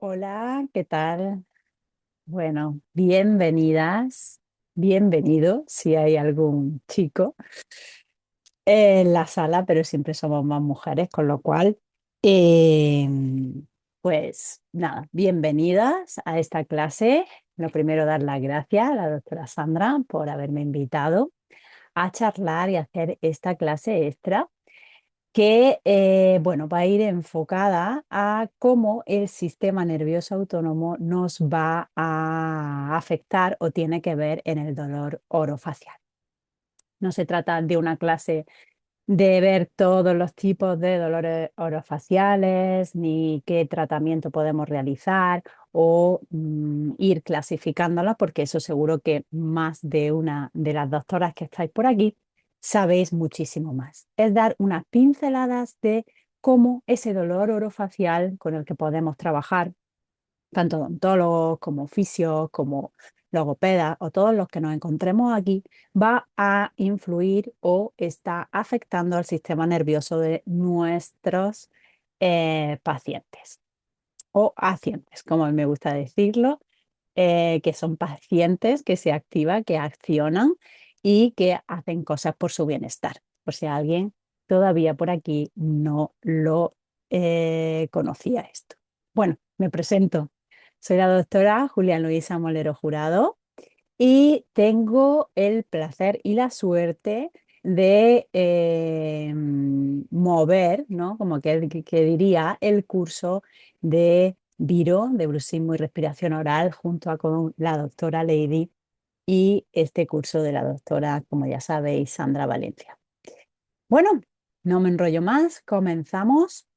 Hola, ¿qué tal? Bueno, bienvenidas, bienvenido si hay algún chico en la sala, pero siempre somos más mujeres, con lo cual, eh, pues nada, bienvenidas a esta clase. Lo primero, dar las gracias a la doctora Sandra por haberme invitado a charlar y hacer esta clase extra que bueno, va a ir enfocada a cómo el sistema nervioso autónomo nos va a afectar o tiene que ver en el dolor orofacial. No se trata de una clase de ver todos los tipos de dolores orofaciales, ni qué tratamiento podemos realizar o ir clasificándolos, porque eso seguro que más de una de las doctoras que estáis por aquí sabéis muchísimo más. Es dar unas pinceladas de cómo ese dolor orofacial con el que podemos trabajar tanto odontólogos como fisios, como logopedas o todos los que nos encontremos aquí, va a influir o está afectando al sistema nervioso de nuestros pacientes o pacientes, como me gusta decirlo, que son pacientes que se activan, que accionan y que hacen cosas por su bienestar. Por si alguien todavía por aquí no lo conocía esto. Bueno, me presento. Soy la doctora Julia Luisa Molero Jurado y tengo el placer y la suerte de mover, ¿no? Como que diría, el curso de Viro, de bruxismo y respiración oral, junto a con la doctora Lady y este curso de la doctora, como ya sabéis, Sandra Valencia. Bueno, no me enrollo más, comenzamos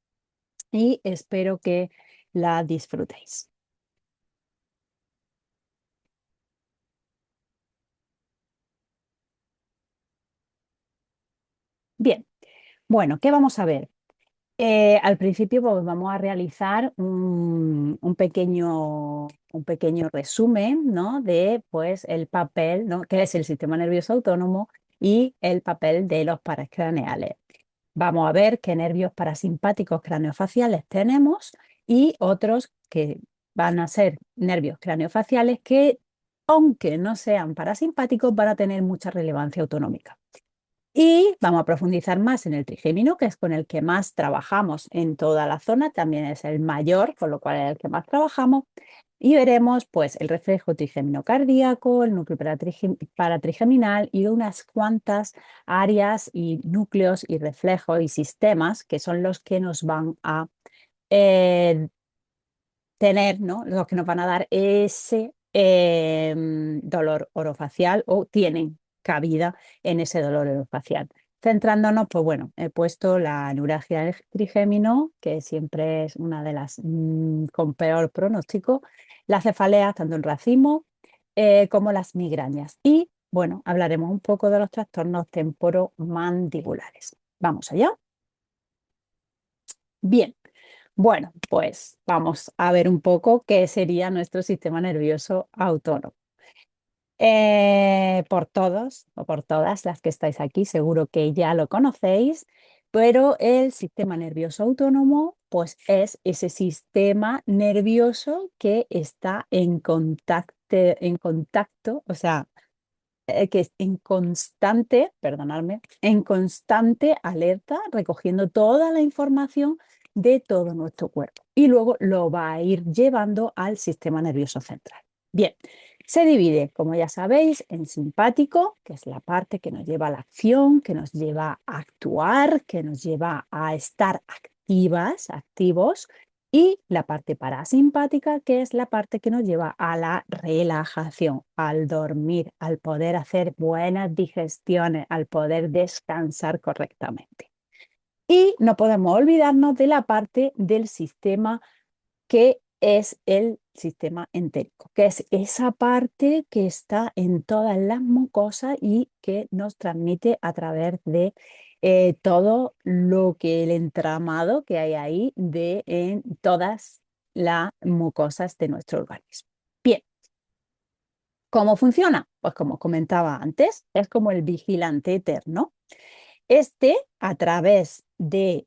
y espero que la disfrutéis. Bien, bueno, ¿qué vamos a ver? Al principio pues, vamos a realizar un pequeño resumen, ¿no? De pues, el papel, ¿no? Que es el sistema nervioso autónomo y el papel de los paracraneales. Vamos a ver qué nervios parasimpáticos craneofaciales tenemos y otros que van a ser nervios craneofaciales que, aunque no sean parasimpáticos, van a tener mucha relevancia autonómica. Y vamos a profundizar más en el trigémino, que es con el que más trabajamos en toda la zona, también es el mayor, con lo cual es el que más trabajamos. Y veremos pues el reflejo trigémino cardíaco, el núcleo paratrigeminal y unas cuantas áreas y núcleos y reflejos y sistemas que son los que nos van a eh, tener, ¿no? Los que nos van a dar ese dolor orofacial o tienen cabida en ese dolor orofacial. Centrándonos, pues bueno, he puesto la neuralgia del trigémino, que siempre es una de las con peor pronóstico, las cefaleas, tanto en racimo como las migrañas. Y bueno, hablaremos un poco de los trastornos temporomandibulares. Vamos allá. Bien. Bueno, pues vamos a ver un poco qué sería nuestro sistema nervioso autónomo. Por todos o por todas las que estáis aquí, seguro que ya lo conocéis, pero el sistema nervioso autónomo, pues es ese sistema nervioso que está en contacto, o sea, que es en constante, perdonadme, en constante alerta, recogiendo toda la información de todo nuestro cuerpo. Y luego lo va a ir llevando al sistema nervioso central. Bien, se divide, como ya sabéis, en simpático, que es la parte que nos lleva a la acción, que nos lleva a actuar, que nos lleva a estar activas, activos, y la parte parasimpática, que es la parte que nos lleva a la relajación, al dormir, al poder hacer buenas digestiones, al poder descansar correctamente. Y no podemos olvidarnos de la parte del sistema que es el sistema entérico, que es esa parte que está en todas las mucosas y que nos transmite a través de todo lo que el entramado que hay ahí de en todas las mucosas de nuestro organismo. Bien, ¿cómo funciona? Pues como comentaba antes, es como el vigilante eterno. A través de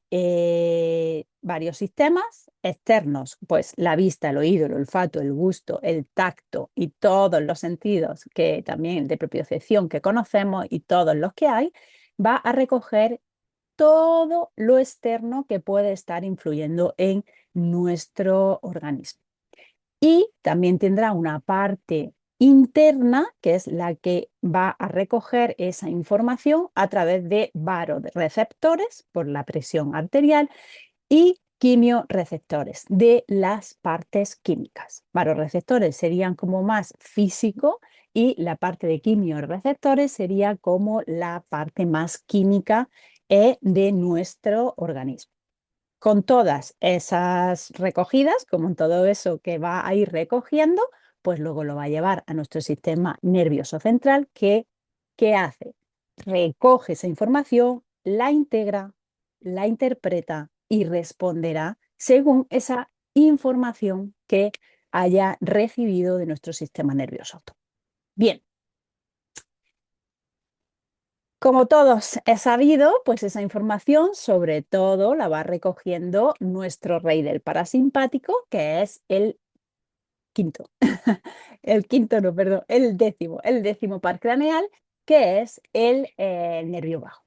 varios sistemas externos, pues la vista, el oído, el olfato, el gusto, el tacto y todos los sentidos que también de propiocepción que conocemos y todos los que hay, va a recoger todo lo externo que puede estar influyendo en nuestro organismo. Y también tendrá una parte interna, que es la que va a recoger esa información a través de varoreceptores por la presión arterial y quimiorreceptores de las partes químicas. Varoreceptores serían como más físico y la parte de quimiorreceptores sería como la parte más química de nuestro organismo. Con todas esas recogidas, como en todo eso que va a ir recogiendo, pues luego lo va a llevar a nuestro sistema nervioso central que, ¿qué hace? Recoge esa información, la integra, la interpreta y responderá según esa información que haya recibido de nuestro sistema nervioso. Bien, como todos he sabido, pues esa información sobre todo la va recogiendo nuestro rey del parasimpático, que es el quinto. El quinto, no, perdón, el décimo par craneal, que es el nervio vago.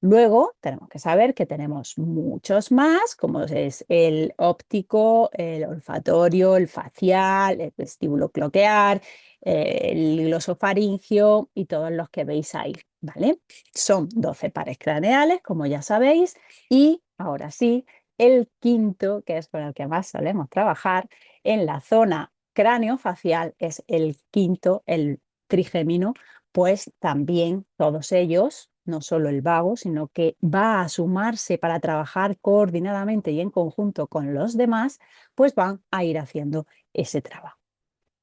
Luego tenemos que saber que tenemos muchos más, como es el óptico, el olfatorio, el facial, el vestíbulo cloquear, el glosofaringio y todos los que veis ahí, ¿vale? Son 12 pares craneales, como ya sabéis, y ahora sí, el quinto, que es con el que más solemos trabajar, en la zona craneofacial es el quinto, el trigémino, pues también todos ellos, no solo el vago, sino que va a sumarse para trabajar coordinadamente y en conjunto con los demás, pues van a ir haciendo ese trabajo.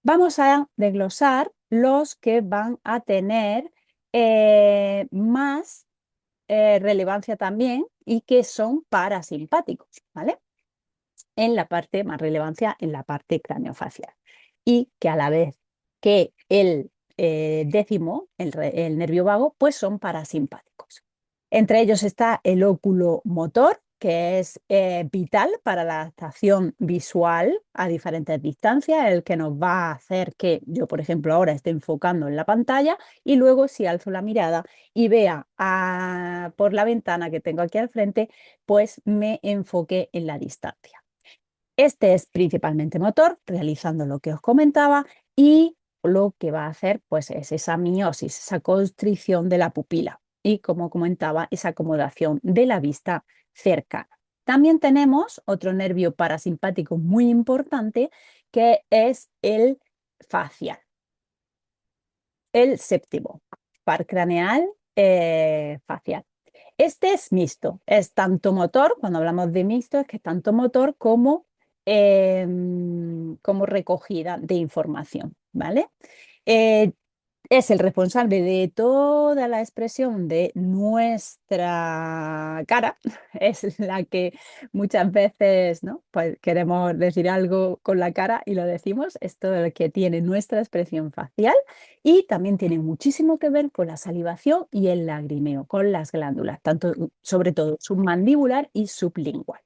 Vamos a desglosar los que van a tener más relevancia también y que son parasimpáticos, ¿vale? En la parte, más relevancia en la parte craneofacial. Y que a la vez que el décimo, el nervio vago, pues son parasimpáticos. Entre ellos está el óculo motor, que es vital para la adaptación visual a diferentes distancias, el que nos va a hacer que yo, por ejemplo, ahora esté enfocando en la pantalla y luego si alzo la mirada y vea por la ventana que tengo aquí al frente, pues me enfoque en la distancia. Este es principalmente motor, realizando lo que os comentaba, y lo que va a hacer pues, es esa miosis, esa constricción de la pupila y, como comentaba, esa acomodación de la vista cercana. También tenemos otro nervio parasimpático muy importante que es el facial, el séptimo, par craneal facial. Este es mixto, es tanto motor, cuando hablamos de mixto, es que es tanto motor como recogida de información, ¿vale? Eh, es el responsable de toda la expresión de nuestra cara, es la que muchas veces, ¿no? Pues queremos decir algo con la cara y lo decimos, es todo lo que tiene nuestra expresión facial y también tiene muchísimo que ver con la salivación y el lagrimeo, con las glándulas, tanto, sobre todo submandibular y sublingual.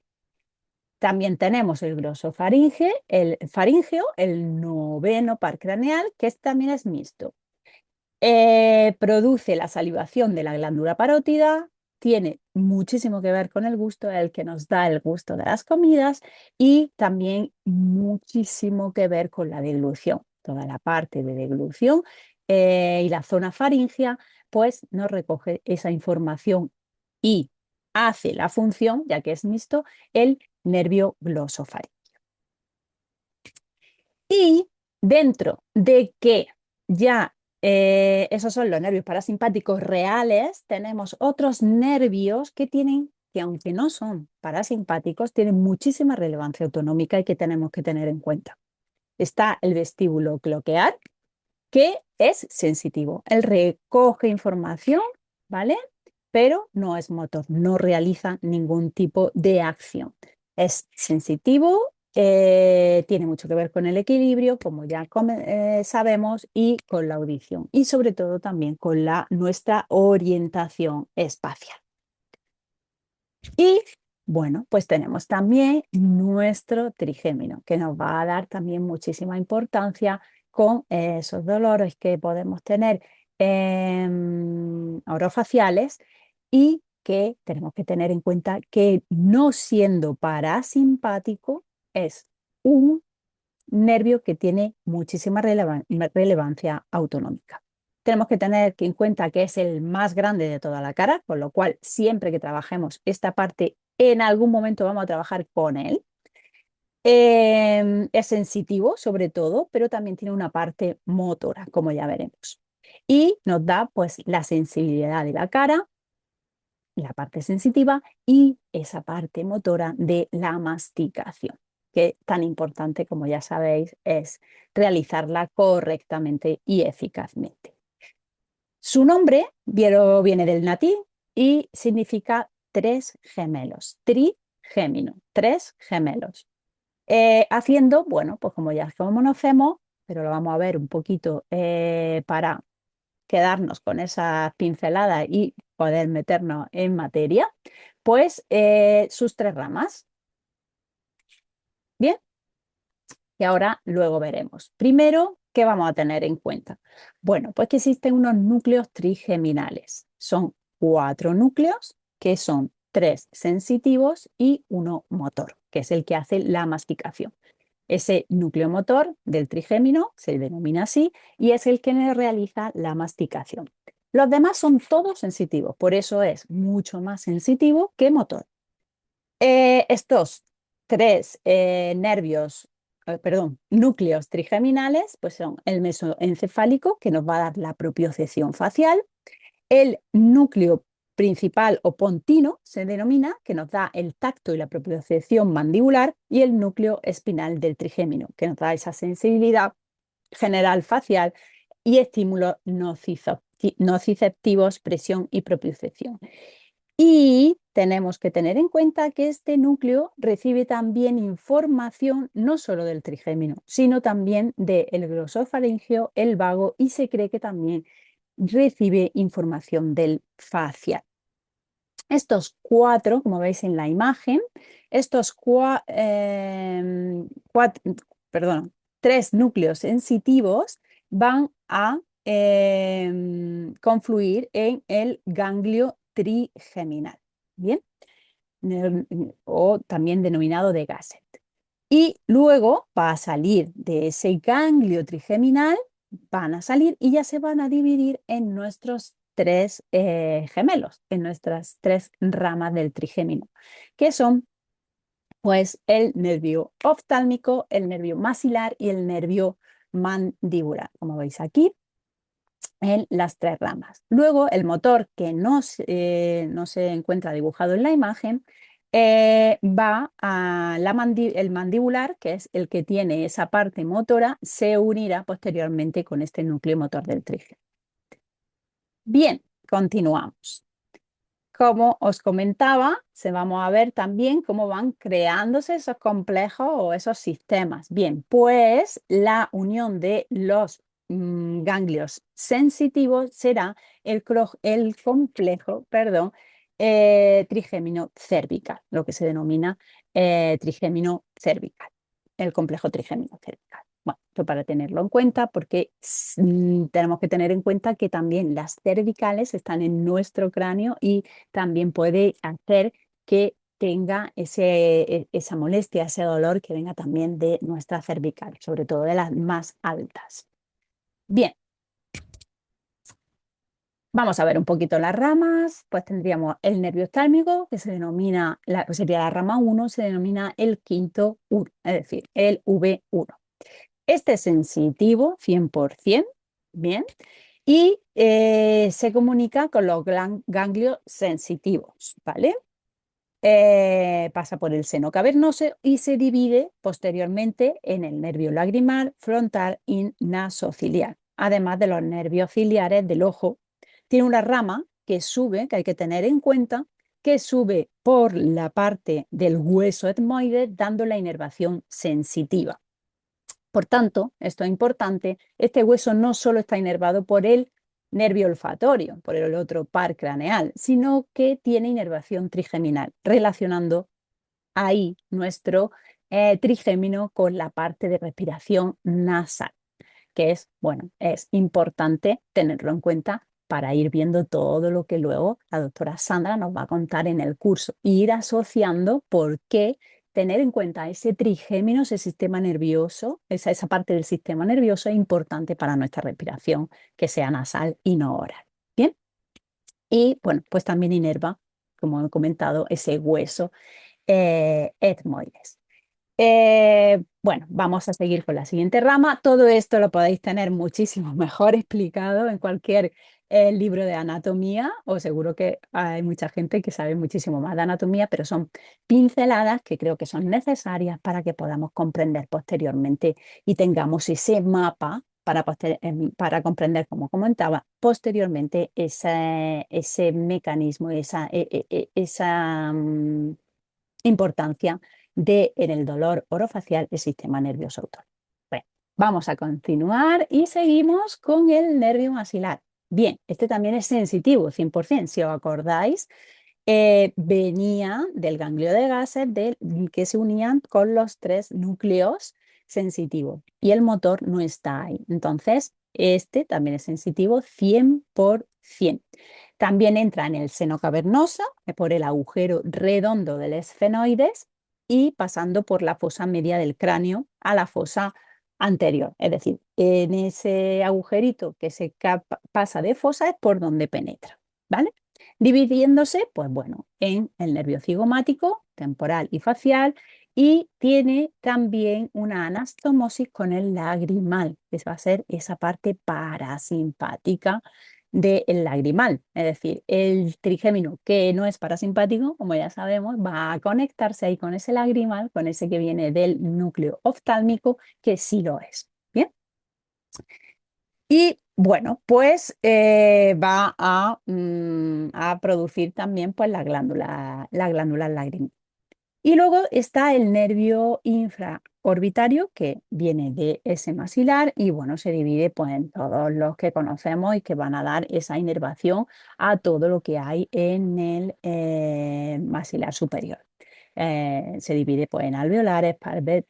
También tenemos el faríngeo, el noveno par craneal, que también es mixto. Produce la salivación de la glándula parótida, tiene muchísimo que ver con el gusto, el que nos da el gusto de las comidas y también muchísimo que ver con la deglución. Toda la parte de deglución y la zona faríngea, pues nos recoge esa información y hace la función, ya que es mixto, el nervio glosofaríngeo. Y dentro de que ya esos son los nervios parasimpáticos reales, tenemos otros nervios que tienen, que aunque no son parasimpáticos, tienen muchísima relevancia autonómica y que tenemos que tener en cuenta. Está el vestíbulo cloquear, que es sensitivo. Él recoge información, ¿vale? Pero no es motor, no realiza ningún tipo de acción. Es sensitivo, tiene mucho que ver con el equilibrio, como ya sabemos, y con la audición. Y sobre todo también con nuestra orientación espacial. Y bueno, pues tenemos también nuestro trigémino, que nos va a dar también muchísima importancia con esos dolores que podemos tener orofaciales y que tenemos que tener en cuenta que no siendo parasimpático es un nervio que tiene muchísima relevancia autonómica. Tenemos que tener en cuenta que es el más grande de toda la cara, con lo cual siempre que trabajemos esta parte, en algún momento vamos a trabajar con él. Es sensitivo sobre todo, pero también tiene una parte motora, como ya veremos. Y nos da pues la sensibilidad de la cara, la parte sensitiva y esa parte motora de la masticación, que tan importante como ya sabéis es realizarla correctamente y eficazmente. Su nombre viene del latín y significa tres gemelos, trigémino, tres gemelos. Haciendo, bueno, pues como ya conocemos, pero lo vamos a ver un poquito para quedarnos con esas pinceladas y poder meternos en materia, pues sus tres ramas. Bien, y ahora luego veremos. Primero, ¿qué vamos a tener en cuenta? Bueno, pues que existen unos núcleos trigeminales. Son cuatro núcleos que son tres sensitivos y uno motor, que es el que hace la masticación. Ese núcleo motor del trigémino se denomina así y es el que realiza la masticación. Los demás son todos sensitivos, por eso es mucho más sensitivo que motor. Estos tres núcleos trigeminales, pues son el mesoencefálico, que nos va a dar la propiocepción facial, el núcleo principal o pontino se denomina, que nos da el tacto y la propiocepción mandibular, y el núcleo espinal del trigémino, que nos da esa sensibilidad general facial y estímulos nociceptivos, presión y propiocepción. Y tenemos que tener en cuenta que este núcleo recibe también información no solo del trigémino, sino también del glosofaringeo, el vago y se cree que también recibe información del facial. Estos cuatro, como veis en la imagen, estos tres núcleos sensitivos van a confluir en el ganglio trigeminal, ¿bien? O también denominado de Gasset. Y luego va a salir de ese ganglio trigeminal, van a salir y ya se van a dividir en nuestros tres gemelos, en nuestras tres ramas del trigémino, que son pues el nervio oftálmico, el nervio maxilar y el nervio mandibular, como veis aquí en las tres ramas. Luego, el motor, que no se encuentra dibujado en la imagen, va a el mandibular, que es el que tiene esa parte motora, se unirá posteriormente con este núcleo motor del trígeno. Bien, continuamos. Como os comentaba, se vamos a ver también cómo van creándose esos complejos o esos sistemas. Bien, pues la unión de los ganglios sensitivos será el complejo, perdón, trigémino cervical, lo que se denomina trigémino cervical, el complejo trigémino cervical. Bueno, esto para tenerlo en cuenta porque tenemos que tener en cuenta que también las cervicales están en nuestro cráneo y también puede hacer que tenga esa molestia, ese dolor que venga también de nuestra cervical, sobre todo de las más altas. Bien, vamos a ver un poquito las ramas. Pues tendríamos el nervio oftálmico, que se denomina, sería la rama 1, se denomina el quinto 1, es decir, el V1. Este es sensitivo 100%, bien, y se comunica con los ganglios sensitivos, ¿vale? Pasa por el seno cavernoso y se divide posteriormente en el nervio lagrimal, frontal y nasociliar, además de los nervios ciliares del ojo. Tiene una rama que sube, que hay que tener en cuenta, que sube por la parte del hueso etmoide, dando la inervación sensitiva. Por tanto, esto es importante, este hueso no solo está inervado por el nervio olfatorio, por el otro par craneal, sino que tiene inervación trigeminal, relacionando ahí nuestro trigémino con la parte de respiración nasal, que es, bueno, es importante tenerlo en cuenta para ir viendo todo lo que luego la doctora Sandra nos va a contar en el curso, e ir asociando por qué tener en cuenta ese trigémino, ese sistema nervioso, esa parte del sistema nervioso es importante para nuestra respiración, que sea nasal y no oral. Bien, y bueno, pues también inerva, como he comentado, ese hueso etmoides. Bueno, vamos a seguir con la siguiente rama. Todo esto lo podéis tener muchísimo mejor explicado en cualquier libro de anatomía, o seguro que hay mucha gente que sabe muchísimo más de anatomía, pero son pinceladas que creo que son necesarias para que podamos comprender posteriormente y tengamos ese mapa para comprender, como comentaba, posteriormente ese mecanismo, esa importancia de en el dolor orofacial el sistema nervioso autónomo. Bueno, vamos a continuar y seguimos con el nervio maxilar. Bien, este también es sensitivo, 100%. Si os acordáis, venía del ganglio de gases que se unían con los tres núcleos sensitivos y el motor no está ahí. Entonces, este también es sensitivo 100%. También entra en el seno cavernoso por el agujero redondo del esfenoides y pasando por la fosa media del cráneo a la fosa anterior. Es decir, en ese agujerito que pasa de fosa es por donde penetra, ¿vale? Dividiéndose, pues bueno, en el nervio cigomático, temporal y facial, y tiene también una anastomosis con el lagrimal, que va a ser esa parte parasimpática del lagrimal. Es decir, el trigémino que no es parasimpático, como ya sabemos, va a conectarse ahí con ese lagrimal, con ese que viene del núcleo oftálmico, que sí lo es. Bien. Y bueno, pues va a producir también pues, la glándula lagrimal. Y luego está el nervio infraorbitario que viene de ese maxilar y bueno, se divide pues, en todos los que conocemos y que van a dar esa inervación a todo lo que hay en el maxilar superior. Se divide pues, en alveolares,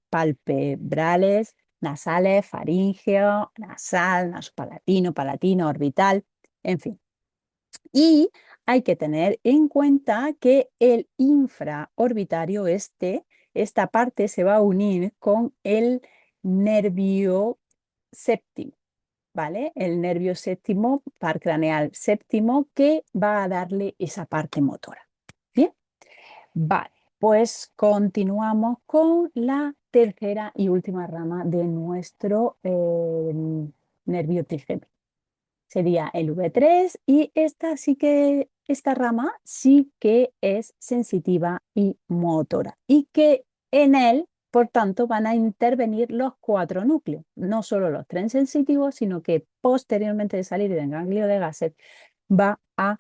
palpebrales, nasales, faríngeo, nasal, nasopalatino, palatino, orbital, en fin. Y hay que tener en cuenta que el infraorbitario, esta parte se va a unir con el nervio séptimo, ¿vale? El nervio séptimo, par craneal séptimo, que va a darle esa parte motora. Bien, vale, pues continuamos con la tercera y última rama de nuestro nervio trigémino. Sería el V3 y esta rama sí que es sensitiva y motora y que en él, por tanto, van a intervenir los cuatro núcleos, no solo los tres sensitivos, sino que posteriormente de salir del ganglio de Gasset va a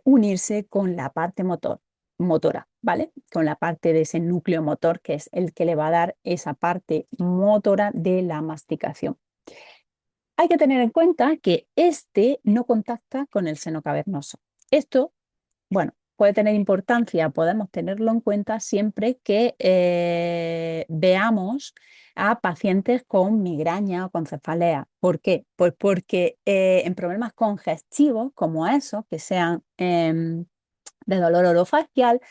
unirse con la parte motora, ¿vale? Con la parte de ese núcleo motor que es el que le va a dar esa parte motora de la masticación. Hay que tener en cuenta que este no contacta con el seno cavernoso. Esto, bueno, puede tener importancia, podemos tenerlo en cuenta siempre que veamos a pacientes con migraña o con cefalea. ¿Por qué? Pues porque en problemas congestivos como esos, que sean de dolor orofacial,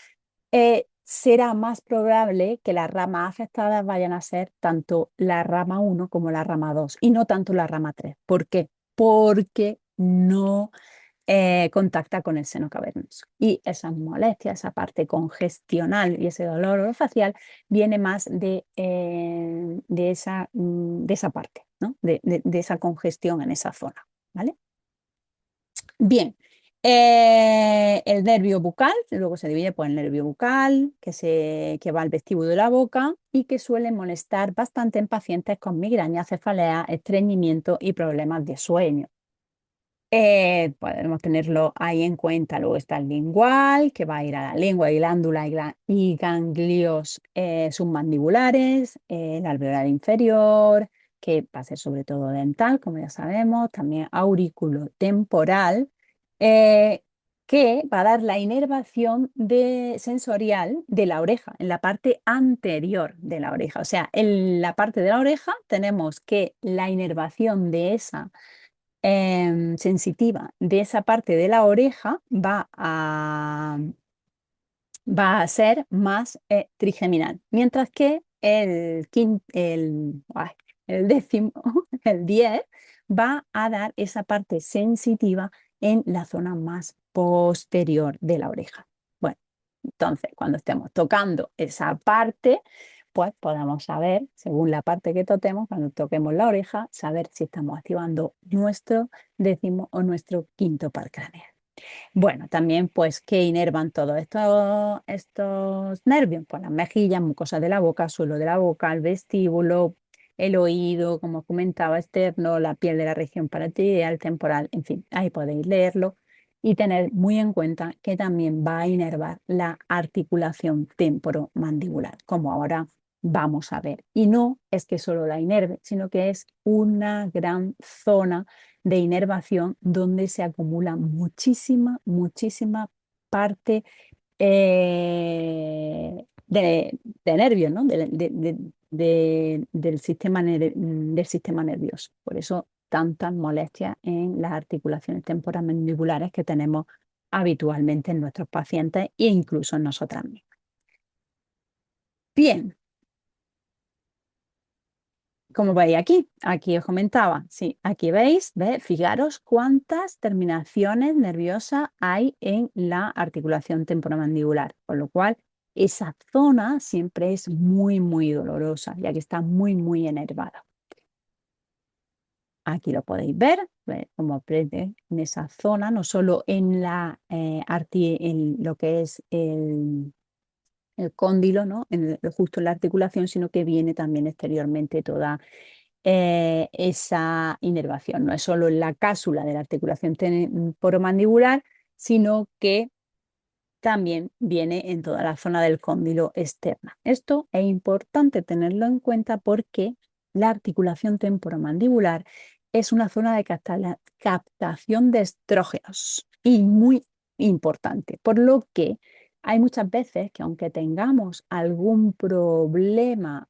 será más probable que las ramas afectadas vayan a ser tanto la rama 1 como la rama 2 y no tanto la rama 3. ¿Por qué? Porque no contacta con el seno cavernoso. Y esas molestias, esa parte congestional y ese dolor orofacial viene más de esa parte, ¿no? De esa congestión en esa zona, ¿vale? Bien, el nervio bucal, luego se divide por el nervio bucal, que va al vestíbulo de la boca y que suele molestar bastante en pacientes con migraña, cefalea, estreñimiento y problemas de sueño. Podemos tenerlo ahí en cuenta. Luego está el lingual, que va a ir a la lengua, glándula y ganglios submandibulares, el alveolar inferior, que va a ser sobre todo dental, como ya sabemos, también auriculotemporal, eh, que va a dar la inervación sensorial de la oreja, en la parte anterior de la oreja. O sea, en la parte de la oreja tenemos que la inervación de esa sensitiva de esa parte de la oreja va a ser más trigeminal, mientras que el décimo, el 10, va a dar esa parte sensitiva en la zona más posterior de la oreja. Bueno, entonces cuando estemos tocando esa parte, pues podamos saber, según la parte que toquemos, cuando toquemos la oreja, saber si estamos activando nuestro décimo o nuestro quinto par craneal. Bueno, también pues que inervan todos estos nervios, pues las mejillas, mucosas de la boca, suelo de la boca, el vestíbulo, el oído, como comentaba, externo, la piel de la región paratideal, temporal, en fin, ahí podéis leerlo y tener muy en cuenta que también va a inervar la articulación temporomandibular, como ahora vamos a ver. Y no es que solo la inerve, sino que es una gran zona de inervación donde se acumula muchísima parte de nervios, ¿no? Del sistema nervioso. Por eso tantas molestias en las articulaciones temporomandibulares que tenemos habitualmente en nuestros pacientes e incluso en nosotras mismas. Bien, como veis aquí os comentaba, sí, aquí veis, fijaros cuántas terminaciones nerviosas hay en la articulación temporomandibular, con lo cual esa zona siempre es muy dolorosa, ya que está muy enervada. Aquí lo podéis ver, como apriete en esa zona, no solo en en lo que es el cóndilo, ¿no? Justo en la articulación, sino que viene también exteriormente toda esa inervación. No es solo en la cásula de la articulación temporomandibular, sino que también viene en toda la zona del cóndilo externa. Esto es importante tenerlo en cuenta porque la articulación temporomandibular es una zona de captación de estrógenos y muy importante, por lo que hay muchas veces que aunque tengamos algún problema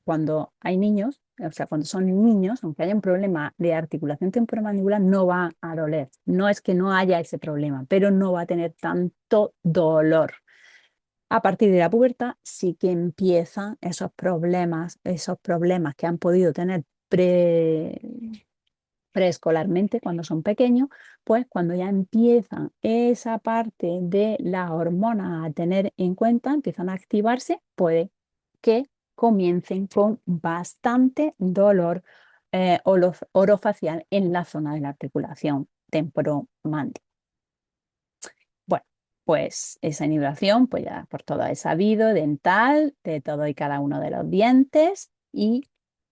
cuando hay niños, o sea, cuando son niños, aunque haya un problema de articulación temporomandibular, no va a doler. No es que no haya ese problema, pero no va a tener tanto dolor. A partir de la pubertad sí que empiezan esos problemas que han podido tener preescolarmente cuando son pequeños, pues cuando ya empiezan esa parte de las hormonas a tener en cuenta, empiezan a activarse, puede que comiencen con bastante dolor orofacial en la zona de la articulación temporomandibular. Bueno, pues esa inhibición, pues ya por todo es sabido, dental, de todo y cada uno de los dientes, y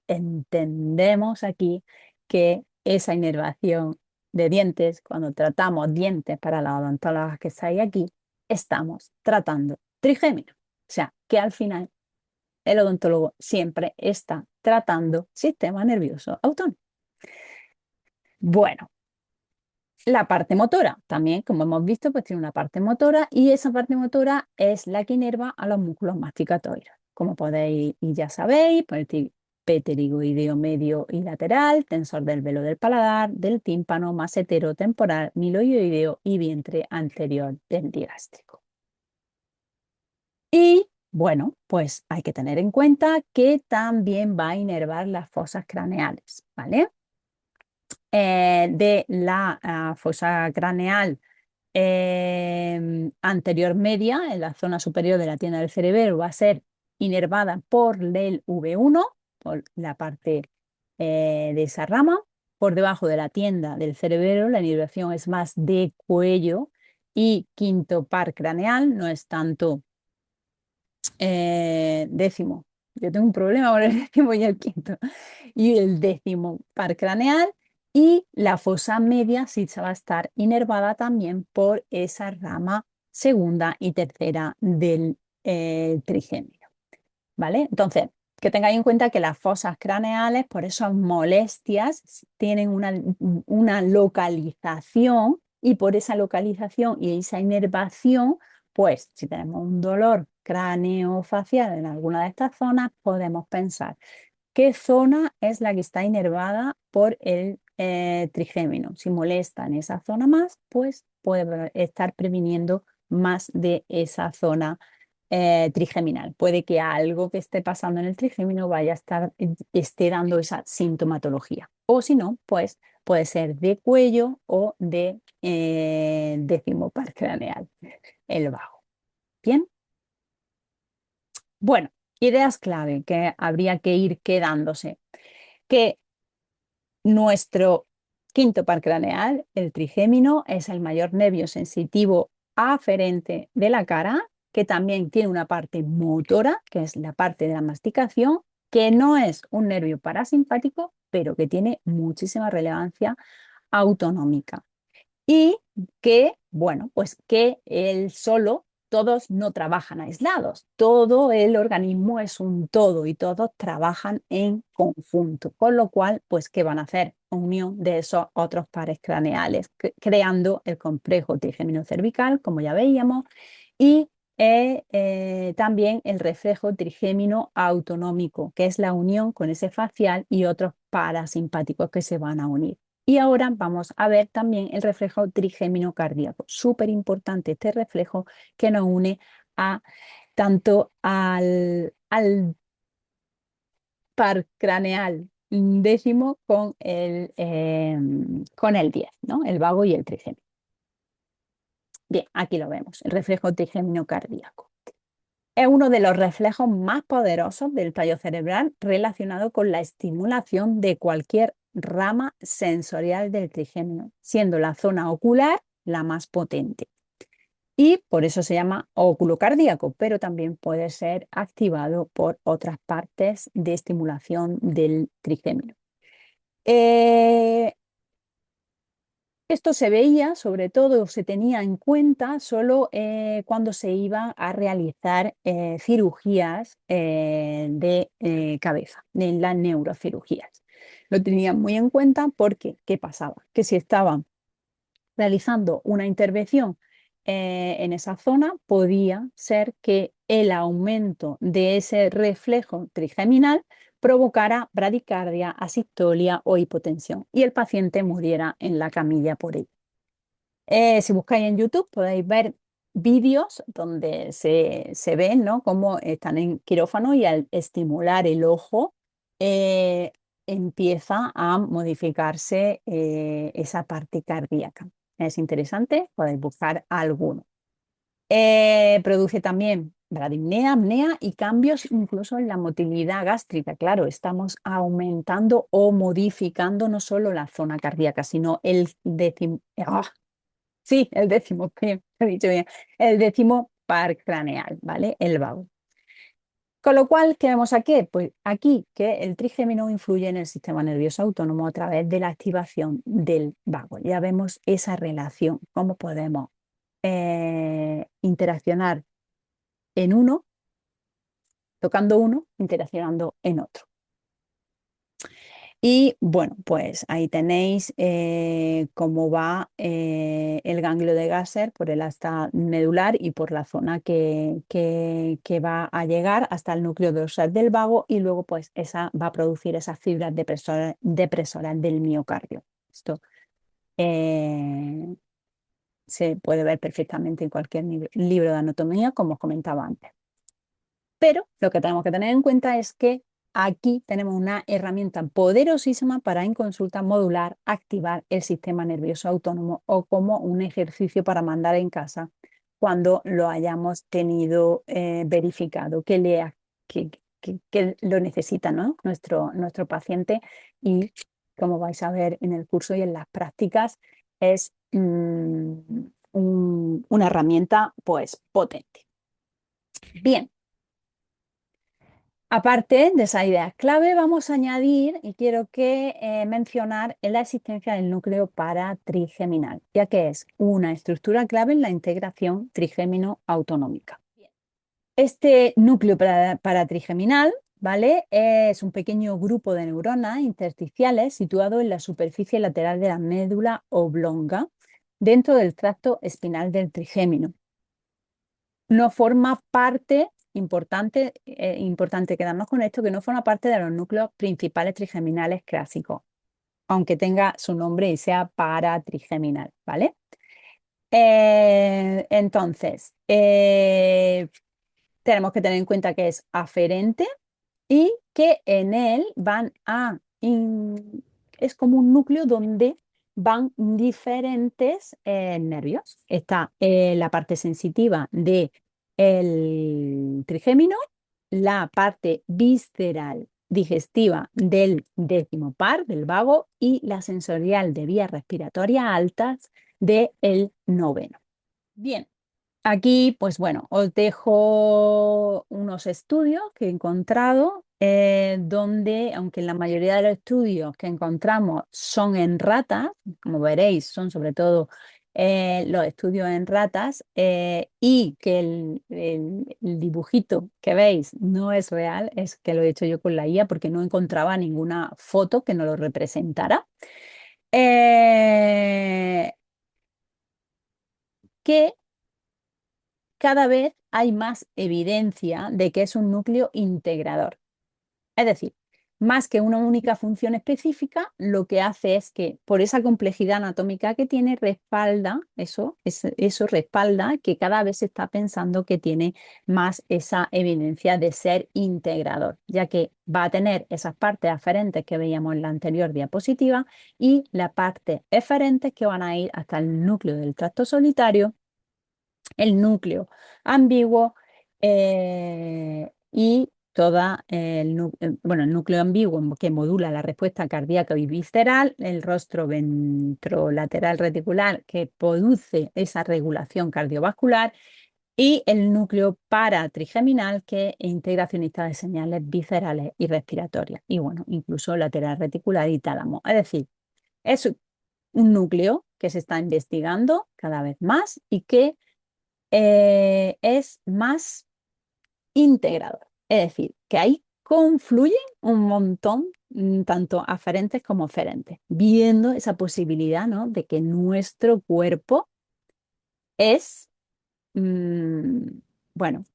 entendemos aquí que esa inervación de dientes, cuando tratamos dientes para las odontólogas que estáis aquí, estamos tratando trigémino. O sea, que al final el odontólogo siempre está tratando sistema nervioso autónomo. Bueno, la parte motora también, como hemos visto, pues tiene una parte motora y esa parte motora es la que inerva a los músculos masticatorios. Como podéis y ya sabéis, pues el pterigoideo medio y lateral, tensor del velo del paladar, del tímpano, masetero temporal, miloioideo y vientre anterior del digástrico. Y bueno, pues hay que tener en cuenta que también va a inervar las fosas craneales, ¿vale? De la fosa craneal anterior media, en la zona superior de la tienda del cerebelo, va a ser inervada por el V1, por la parte de esa rama. Por debajo de la tienda del cerebelo, la inervación es más de cuello y quinto par craneal, no es tanto décimo. Yo tengo un problema con el décimo y el quinto. Y el décimo par craneal. Y la fosa media sí se va a estar inervada también por esa rama segunda y tercera del trigémino. ¿Vale? Entonces, que tengáis en cuenta que las fosas craneales, por esas molestias, tienen una localización y por esa localización y esa inervación, pues si tenemos un dolor craneofacial en alguna de estas zonas, podemos pensar qué zona es la que está inervada por el trigémino. Si molesta en esa zona más, pues puede estar previniendo más de esa zona trigeminal. Puede que algo que esté pasando en el trigémino vaya a estar, esté dando esa sintomatología. O si no, pues puede ser de cuello o de décimo par craneal, el vago. Bien, bueno, ideas clave que habría que ir quedándose. Que nuestro quinto par craneal, el trigémino, es el mayor nervio sensitivo aferente de la cara, que también tiene una parte motora, que es la parte de la masticación, que no es un nervio parasimpático, pero que tiene muchísima relevancia autonómica. Y que, bueno, pues que él solo, todos no trabajan aislados, todo el organismo es un todo y todos trabajan en conjunto, con lo cual, pues, ¿qué van a hacer? Unión de esos otros pares craneales, creando el complejo trigémino cervical, como ya veíamos, y también el reflejo trigémino autonómico, que es la unión con ese facial y otros parasimpáticos que se van a unir. Y ahora vamos a ver también el reflejo trigémino cardíaco. Súper importante este reflejo que nos une a tanto al par craneal décimo con el 10, ¿no? El vago y el trigémino. Bien, aquí lo vemos, el reflejo trigémino cardíaco. Es uno de los reflejos más poderosos del tallo cerebral relacionado con la estimulación de cualquier rama sensorial del trigémino, siendo la zona ocular la más potente. Y por eso se llama óculo cardíaco, pero también puede ser activado por otras partes de estimulación del trigémino. Eh, Esto se veía, sobre todo, se tenía en cuenta solo cuando se iba a realizar cirugías de cabeza, en las neurocirugías. Lo tenían muy en cuenta porque, ¿qué pasaba? Que si estaban realizando una intervención en esa zona, podía ser que el aumento de ese reflejo trigeminal provocara bradicardia, asistolia o hipotensión y el paciente muriera en la camilla por ello. Si buscáis en YouTube podéis ver vídeos donde se ven, ¿no?, cómo están en quirófano y al estimular el ojo eh, empieza a modificarse esa parte cardíaca. Es interesante, podéis buscar alguno. Produce también bradipnea, apnea y cambios incluso en la motilidad gástrica. Claro, estamos aumentando o modificando no solo la zona cardíaca, sino el décimo, sí, el décimo, bien, he dicho bien, el décimo par craneal, ¿vale? El vago. Con lo cual, ¿qué vemos aquí? Pues aquí que el trigémino influye en el sistema nervioso autónomo a través de la activación del vago. Ya vemos esa relación, cómo podemos interaccionar en uno, tocando uno, interaccionando en otro. Y bueno, pues ahí tenéis cómo va el ganglio de Gasser por el asta medular y por la zona que va a llegar hasta el núcleo dorsal del vago y luego pues esa va a producir esas fibras depresoras del miocardio. Esto eh, se puede ver perfectamente en cualquier libro de anatomía, como os comentaba antes. Pero lo que tenemos que tener en cuenta es que aquí tenemos una herramienta poderosísima para en consulta modular activar el sistema nervioso autónomo o como un ejercicio para mandar en casa cuando lo hayamos tenido verificado, que, que lo necesita, ¿no?, nuestro paciente y como vais a ver en el curso y en las prácticas es una herramienta pues potente. Bien. Aparte de esas ideas clave, vamos a añadir, y quiero que mencionar la existencia del núcleo paratrigeminal, ya que es una estructura clave en la integración trigémino-autonómica. Este núcleo paratrigeminal, ¿vale? Es un pequeño grupo de neuronas intersticiales situado en la superficie lateral de la médula oblonga, dentro del tracto espinal del trigémino. No forma parte, importante quedarnos con esto, que no forma parte de los núcleos principales trigeminales clásicos, aunque tenga su nombre y sea paratrigeminal, ¿vale? Entonces, tenemos que tener en cuenta que es aferente y que en él es como un núcleo donde van diferentes nervios. Está la parte sensitiva del trigémino, la parte visceral digestiva del décimo par, del vago, y la sensorial de vías respiratorias altas del noveno. Bien. Aquí, pues bueno, os dejo unos estudios que he encontrado, donde, aunque la mayoría de los estudios que encontramos son en ratas, como veréis, son sobre todo los estudios en ratas, y que el dibujito que veis no es real, es que lo he hecho yo con la IA porque no encontraba ninguna foto que nos lo representara. eh, que cada vez hay más evidencia de que es un núcleo integrador. Es decir, más que una única función específica, lo que hace es que por esa complejidad anatómica que tiene, respalda, eso respalda que cada vez se está pensando que tiene más esa evidencia de ser integrador, ya que va a tener esas partes aferentes que veíamos en la anterior diapositiva y las partes eferentes que van a ir hasta el núcleo del tracto solitario, el núcleo ambiguo, y el núcleo ambiguo que modula la respuesta cardíaca y visceral, el rostro ventrolateral reticular que produce esa regulación cardiovascular y el núcleo paratrigeminal que es integracionista de señales viscerales y respiratorias y bueno, incluso lateral reticular y tálamo. Es decir, es un núcleo que se está investigando cada vez más y que es más integrador. Es decir, que ahí confluyen un montón, tanto aferentes como eferentes, viendo esa posibilidad, ¿no?, de que nuestro cuerpo es, mm, bueno,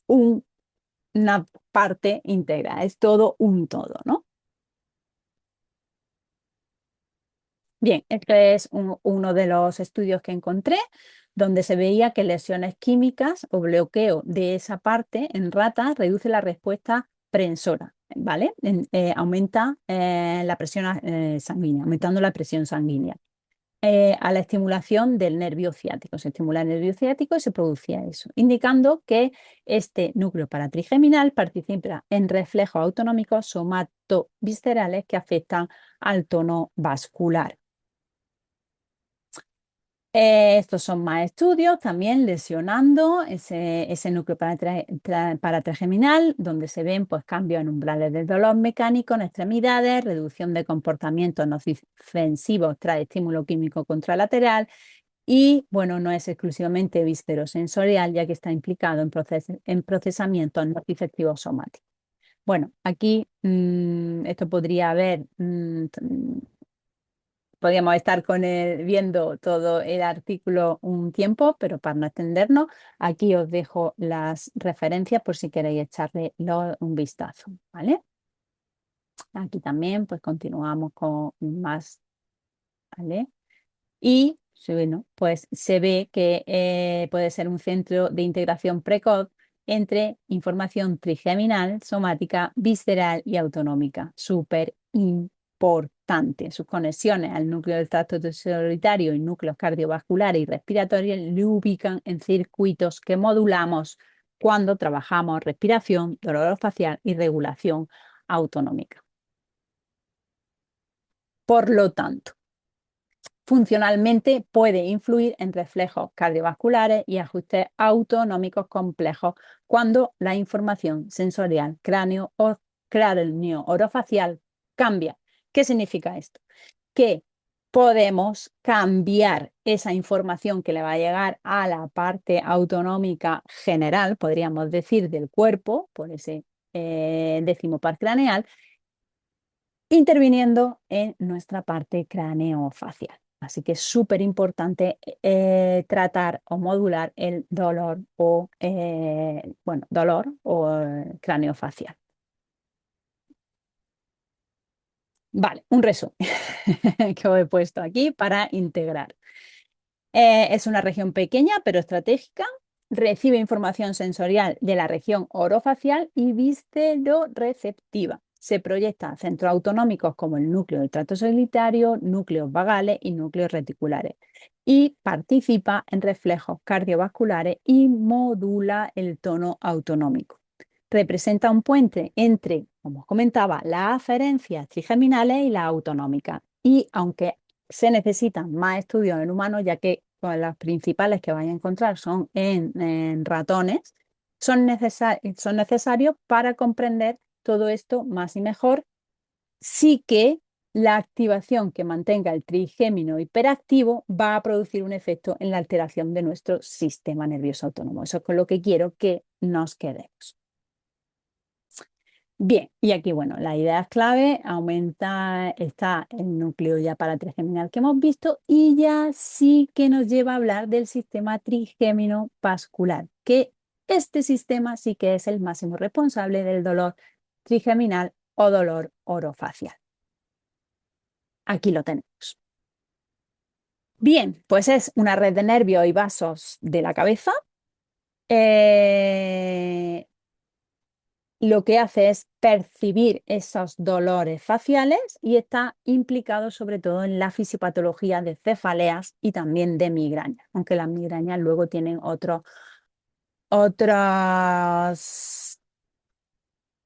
un- una parte íntegra, es todo un todo, ¿no? Bien, este es uno de los estudios que encontré donde se veía que lesiones químicas o bloqueo de esa parte en ratas reduce la respuesta prensora, ¿vale? Aumenta la presión sanguínea, aumentando la presión sanguínea. A la estimulación del nervio ciático. Se estimula el nervio ciático y se producía eso, indicando que este núcleo paratrigeminal participa en reflejos autonómicos somatoviscerales que afectan al tono vascular. Estos son más estudios también lesionando ese núcleo paratrigeminal, donde se ven pues, cambios en umbrales del dolor mecánico en extremidades, reducción de comportamientos nocifensivos tras estímulo químico contralateral y, bueno, no es exclusivamente viscerosensorial, ya que está implicado en procesamientos nociceptivos somáticos. Bueno, aquí esto podría haber podríamos estar viendo todo el artículo un tiempo, pero para no extendernos, aquí os dejo las referencias por si queréis echarle un vistazo, ¿vale? Aquí también pues continuamos con más, ¿vale? Y sí, bueno, pues se ve que puede ser un centro de integración precoz entre información trigeminal, somática, visceral y autonómica. Súper importante. Sus conexiones al núcleo del tracto solitario y núcleos cardiovasculares y respiratorios le ubican en circuitos que modulamos cuando trabajamos respiración, dolor facial y regulación autonómica. Por lo tanto, funcionalmente puede influir en reflejos cardiovasculares y ajustes autonómicos complejos cuando la información sensorial cráneo-orofacial cambia. ¿Qué significa esto? Que podemos cambiar esa información que le va a llegar a la parte autonómica general, podríamos decir, del cuerpo, por ese décimo par craneal, interviniendo en nuestra parte craneofacial. Así que es súper importante tratar o modular el dolor o, bueno, dolor o craneofacial. Vale, un resumen que os he puesto aquí para integrar. Es una región pequeña pero estratégica. Recibe información sensorial de la región orofacial y visceroreceptiva. Se proyecta a centros autonómicos como el núcleo del tracto solitario, núcleos vagales y núcleos reticulares. Y participa en reflejos cardiovasculares y modula el tono autonómico. Representa un puente entre, como os comentaba, las aferencias trigeminales y las autonómicas. Y aunque se necesitan más estudios en humanos, ya que pues, las principales que vais a encontrar son en ratones, son necesarios para comprender todo esto más y mejor. Sí que la activación que mantenga el trigémino hiperactivo va a producir un efecto en la alteración de nuestro sistema nervioso autónomo. Eso es con lo que quiero que nos quedemos. Bien, y aquí, bueno, la idea es clave, aumenta, está el núcleo ya para trigeminal que hemos visto y ya sí que nos lleva a hablar del sistema trigémino vascular, que este sistema sí que es el máximo responsable del dolor trigeminal o dolor orofacial. Aquí lo tenemos. Bien, pues es una red de nervios y vasos de la cabeza. eh, lo que hace es percibir esos dolores faciales y está implicado sobre todo en la fisiopatología de cefaleas y también de migraña, aunque las migrañas luego tienen otras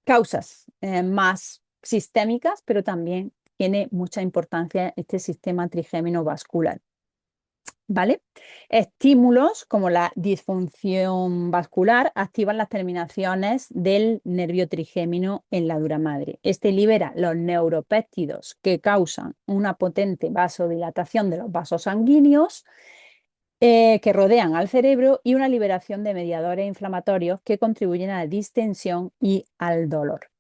causas más sistémicas, pero también tiene mucha importancia este sistema trigémino vascular. ¿Vale? Estímulos como la disfunción vascular activan las terminaciones del nervio trigémino en la dura madre. Este libera los neuropéptidos que causan una potente vasodilatación de los vasos sanguíneos que rodean al cerebro y una liberación de mediadores inflamatorios que contribuyen a la distensión y al dolor.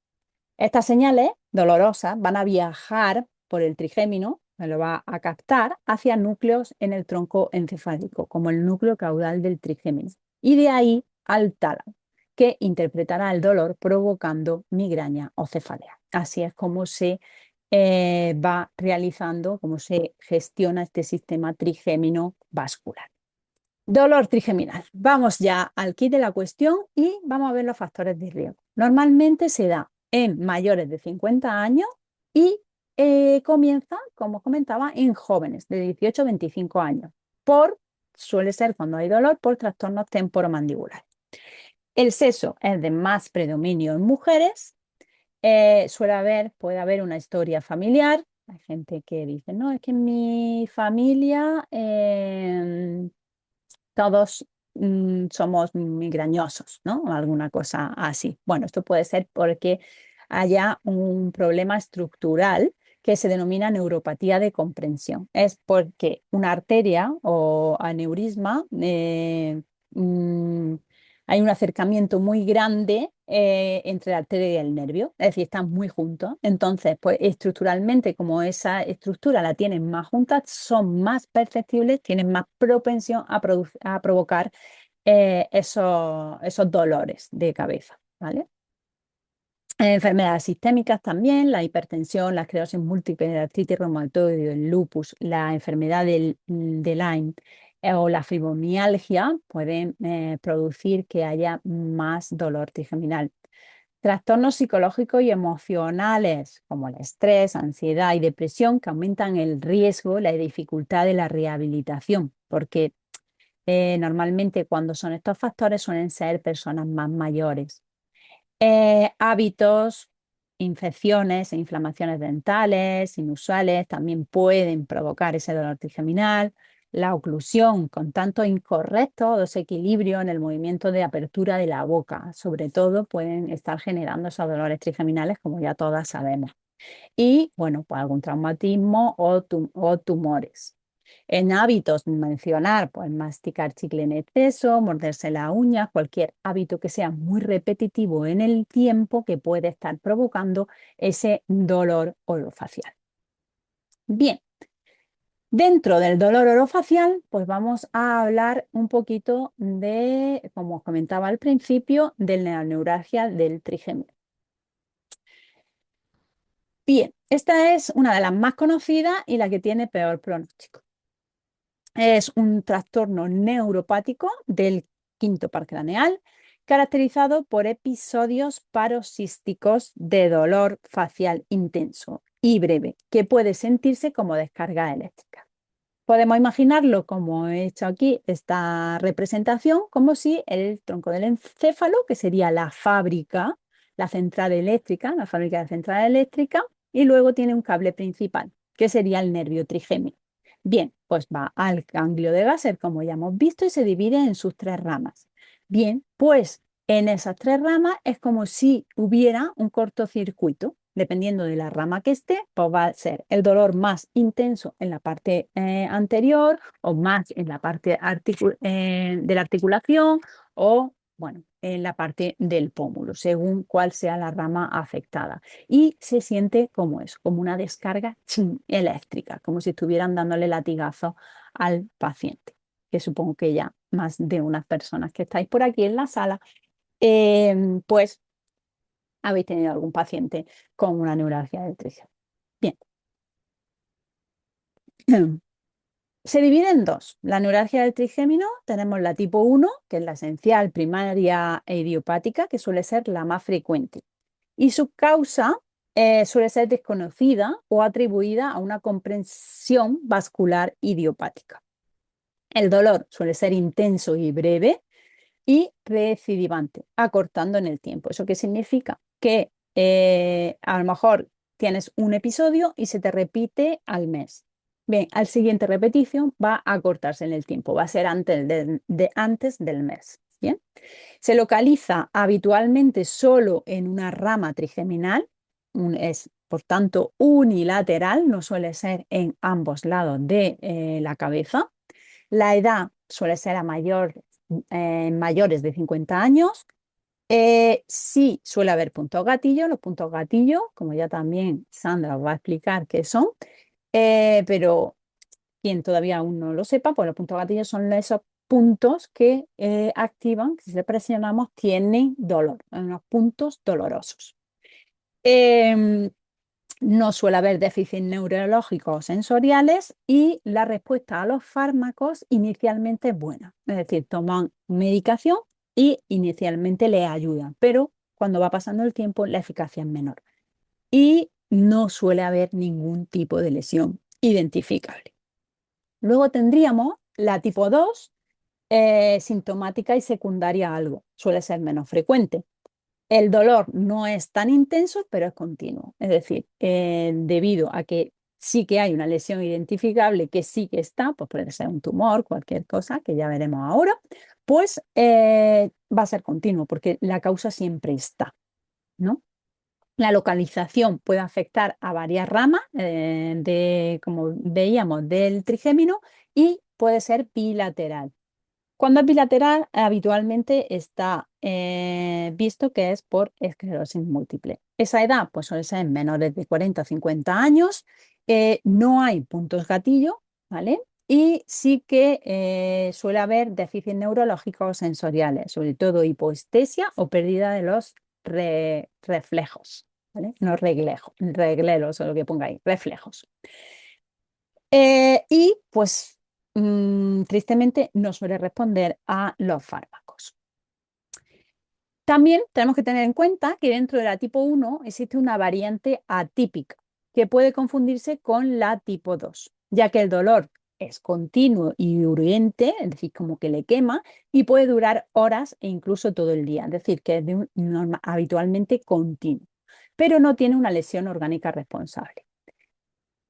Estas señales dolorosas van a viajar por el trigémino, se lo va a captar hacia núcleos en el tronco encefálico, como el núcleo caudal del trigémino, y de ahí al tálamo, que interpretará el dolor provocando migraña o cefalea. Así es como se va realizando, cómo se gestiona este sistema trigémino vascular. Dolor trigeminal. Vamos ya al kit de la cuestión y vamos a ver los factores de riesgo. Normalmente se da en mayores de 50 años y comienza, como comentaba, en jóvenes de 18 a 25 años. Suele ser cuando hay dolor por trastornos temporomandibulares. El sexo es de más predominio en mujeres. Puede haber una historia familiar. Hay gente que dice, no, es que en mi familia todos somos migrañosos, ¿no? O alguna cosa así. Bueno, esto puede ser porque haya un problema estructural que se denomina neuropatía de comprensión. Es porque una arteria o aneurisma mm, hay un acercamiento muy grande entre la arteria y el nervio, es decir, están muy juntos. Entonces, pues estructuralmente, como esa estructura la tienen más juntas, son más perceptibles, tienen más propensión a provocar esos dolores de cabeza, ¿vale? Enfermedades sistémicas también, la hipertensión, la esclerosis múltiple, la artritis reumatoide, el lupus, la enfermedad de Lyme o la fibromialgia pueden producir que haya más dolor trigeminal. Trastornos psicológicos y emocionales como el estrés, ansiedad y depresión que aumentan el riesgo, la dificultad de la rehabilitación, porque normalmente cuando son estos factores suelen ser personas más mayores. Hábitos, infecciones e inflamaciones dentales inusuales también pueden provocar ese dolor trigeminal. La oclusión con tanto incorrecto o desequilibrio en el movimiento de apertura de la boca, sobre todo, pueden estar generando esos dolores trigeminales, como ya todas sabemos. Y, bueno, pues algún traumatismo o tumores. En hábitos, mencionar, pues masticar chicle en exceso, morderse las uñas, cualquier hábito que sea muy repetitivo en el tiempo que puede estar provocando ese dolor orofacial. Bien, dentro del dolor orofacial, pues vamos a hablar un poquito de, como os comentaba al principio, de la neuralgia del trigémino. Bien, esta es una de las más conocidas y la que tiene peor pronóstico. Es un trastorno neuropático del quinto par craneal, caracterizado por episodios paroxísticos de dolor facial intenso y breve, que puede sentirse como descarga eléctrica. Podemos imaginarlo como he hecho aquí esta representación, como si el tronco del encéfalo, que sería la fábrica, la central eléctrica, la fábrica de central eléctrica, y luego tiene un cable principal, que sería el nervio trigémino. Bien, pues va al ganglio de Gasser, como ya hemos visto, y se divide en sus tres ramas. Bien, pues en esas tres ramas es como si hubiera un cortocircuito. Dependiendo de la rama que esté, pues va a ser el dolor más intenso en la parte anterior o más en la parte de la articulación o, bueno, en la parte del pómulo, según cuál sea la rama afectada. Y se siente como eso, como una descarga eléctrica, como si estuvieran dándole latigazo al paciente, que supongo que ya más de unas personas que estáis por aquí en la sala, pues habéis tenido algún paciente con una neuralgia del trígeno. Bien, se divide en dos. La neuralgia del trigémino, tenemos la tipo 1, que es la esencial, primaria e idiopática, que suele ser la más frecuente. Y su causa suele ser desconocida o atribuida a una comprensión vascular idiopática. El dolor suele ser intenso y breve y recidivante, acortando en el tiempo. ¿Eso qué significa? Que a lo mejor tienes un episodio y se te repite al mes. Bien, al siguiente repetición va a acortarse en el tiempo, va a ser antes del mes. Bien, se localiza habitualmente solo en una rama trigeminal, es por tanto unilateral, no suele ser en ambos lados de la cabeza. La edad suele ser mayores de 50 años. Sí suele haber puntos gatillo. Los puntos gatillo, como ya también Sandra os va a explicar qué son, pero quien todavía aún no lo sepa, pues los puntos gatillo son esos puntos que activan, que si le presionamos, tienen dolor, unos puntos dolorosos. Em, no suele haber déficits neurológicos o sensoriales y la respuesta a los fármacos inicialmente es buena. Es decir, toman medicación y inicialmente le ayudan, pero cuando va pasando el tiempo la eficacia es menor. Y no suele haber ningún tipo de lesión identificable. Luego tendríamos la tipo 2, sintomática y secundaria a algo. Suele ser menos frecuente. El dolor no es tan intenso, pero es continuo. Es decir, debido a que sí que hay una lesión identificable que sí que está, pues puede ser un tumor, cualquier cosa, que ya veremos ahora, pues va a ser continuo porque la causa siempre está, ¿no? La localización puede afectar a varias ramas, como veíamos, del trigémino y puede ser bilateral. Cuando es bilateral, habitualmente está visto que es por esclerosis múltiple. Esa edad pues, suele ser en menores de 40 o 50 años. No hay puntos gatillo, ¿vale? Y sí que suele haber déficits neurológicos o sensoriales, sobre todo hipoestesia o pérdida de los reflejos, ¿vale? No regleros o lo que ponga ahí, reflejos. Y pues tristemente no suele responder a los fármacos. También tenemos que tener en cuenta que dentro de la tipo 1 existe una variante atípica que puede confundirse con la tipo 2, ya que el dolor es continuo y urgente, es decir, como que le quema, y puede durar horas e incluso todo el día, es decir, que es habitualmente continuo, pero no tiene una lesión orgánica responsable.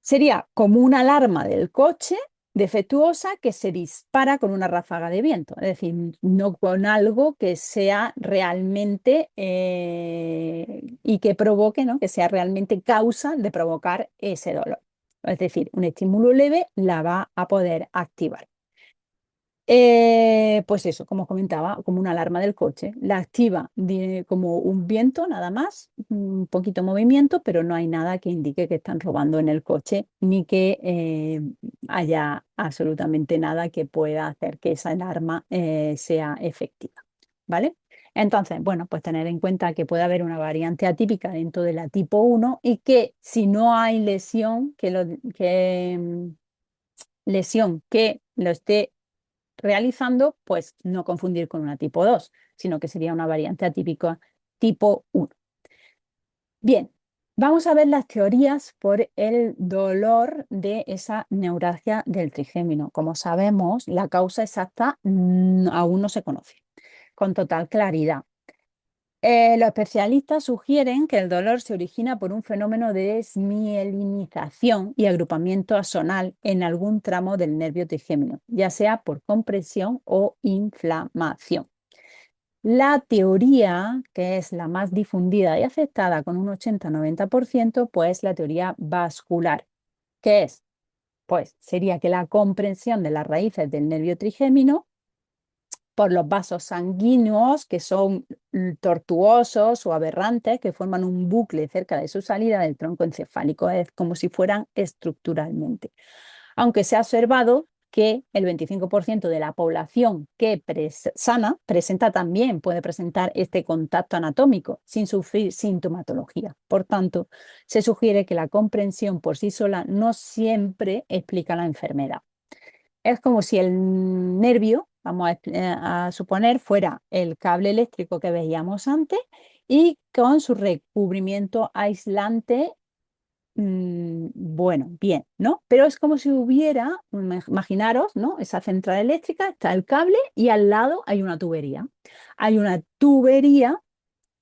Sería como una alarma del coche defectuosa que se dispara con una ráfaga de viento, es decir, no con algo que sea realmente y que provoque, ¿no? Que sea realmente causa de provocar ese dolor. Es decir, un estímulo leve la va a poder activar. Pues eso, como os comentaba, como una alarma del coche. La activa como un viento, nada más, un poquito de movimiento, pero no hay nada que indique que están robando en el coche, ni que haya absolutamente nada que pueda hacer que esa alarma sea efectiva. ¿Vale? Entonces, bueno, pues tener en cuenta que puede haber una variante atípica dentro de la tipo uno y que si no hay lesión lesión que lo esté realizando, pues no confundir con una tipo 2, sino que sería una variante atípica tipo 1. Bien, vamos a ver las teorías por el dolor de esa neuralgia del trigémino. Como sabemos, la causa exacta aún no se conoce con total claridad. Los especialistas sugieren que el dolor se origina por un fenómeno de desmielinización y agrupamiento axonal en algún tramo del nervio trigémino, ya sea por compresión o inflamación. La teoría, que es la más difundida y aceptada con un 80-90%, pues la teoría vascular, que es, pues sería que la comprensión de las raíces del nervio trigémino por los vasos sanguíneos que son tortuosos o aberrantes, que forman un bucle cerca de su salida del tronco encefálico, es como si fueran estructuralmente. Aunque se ha observado que el 25% de la población que sana presenta también, puede presentar este contacto anatómico sin sufrir sintomatología. Por tanto, se sugiere que la comprensión por sí sola no siempre explica la enfermedad. Es como si el nervio, vamos a suponer, fuera el cable eléctrico que veíamos antes y con su recubrimiento aislante, bueno, bien, ¿no? Pero es como si hubiera, imaginaros, ¿no? Esa central eléctrica, está el cable y al lado hay una tubería. Hay una tubería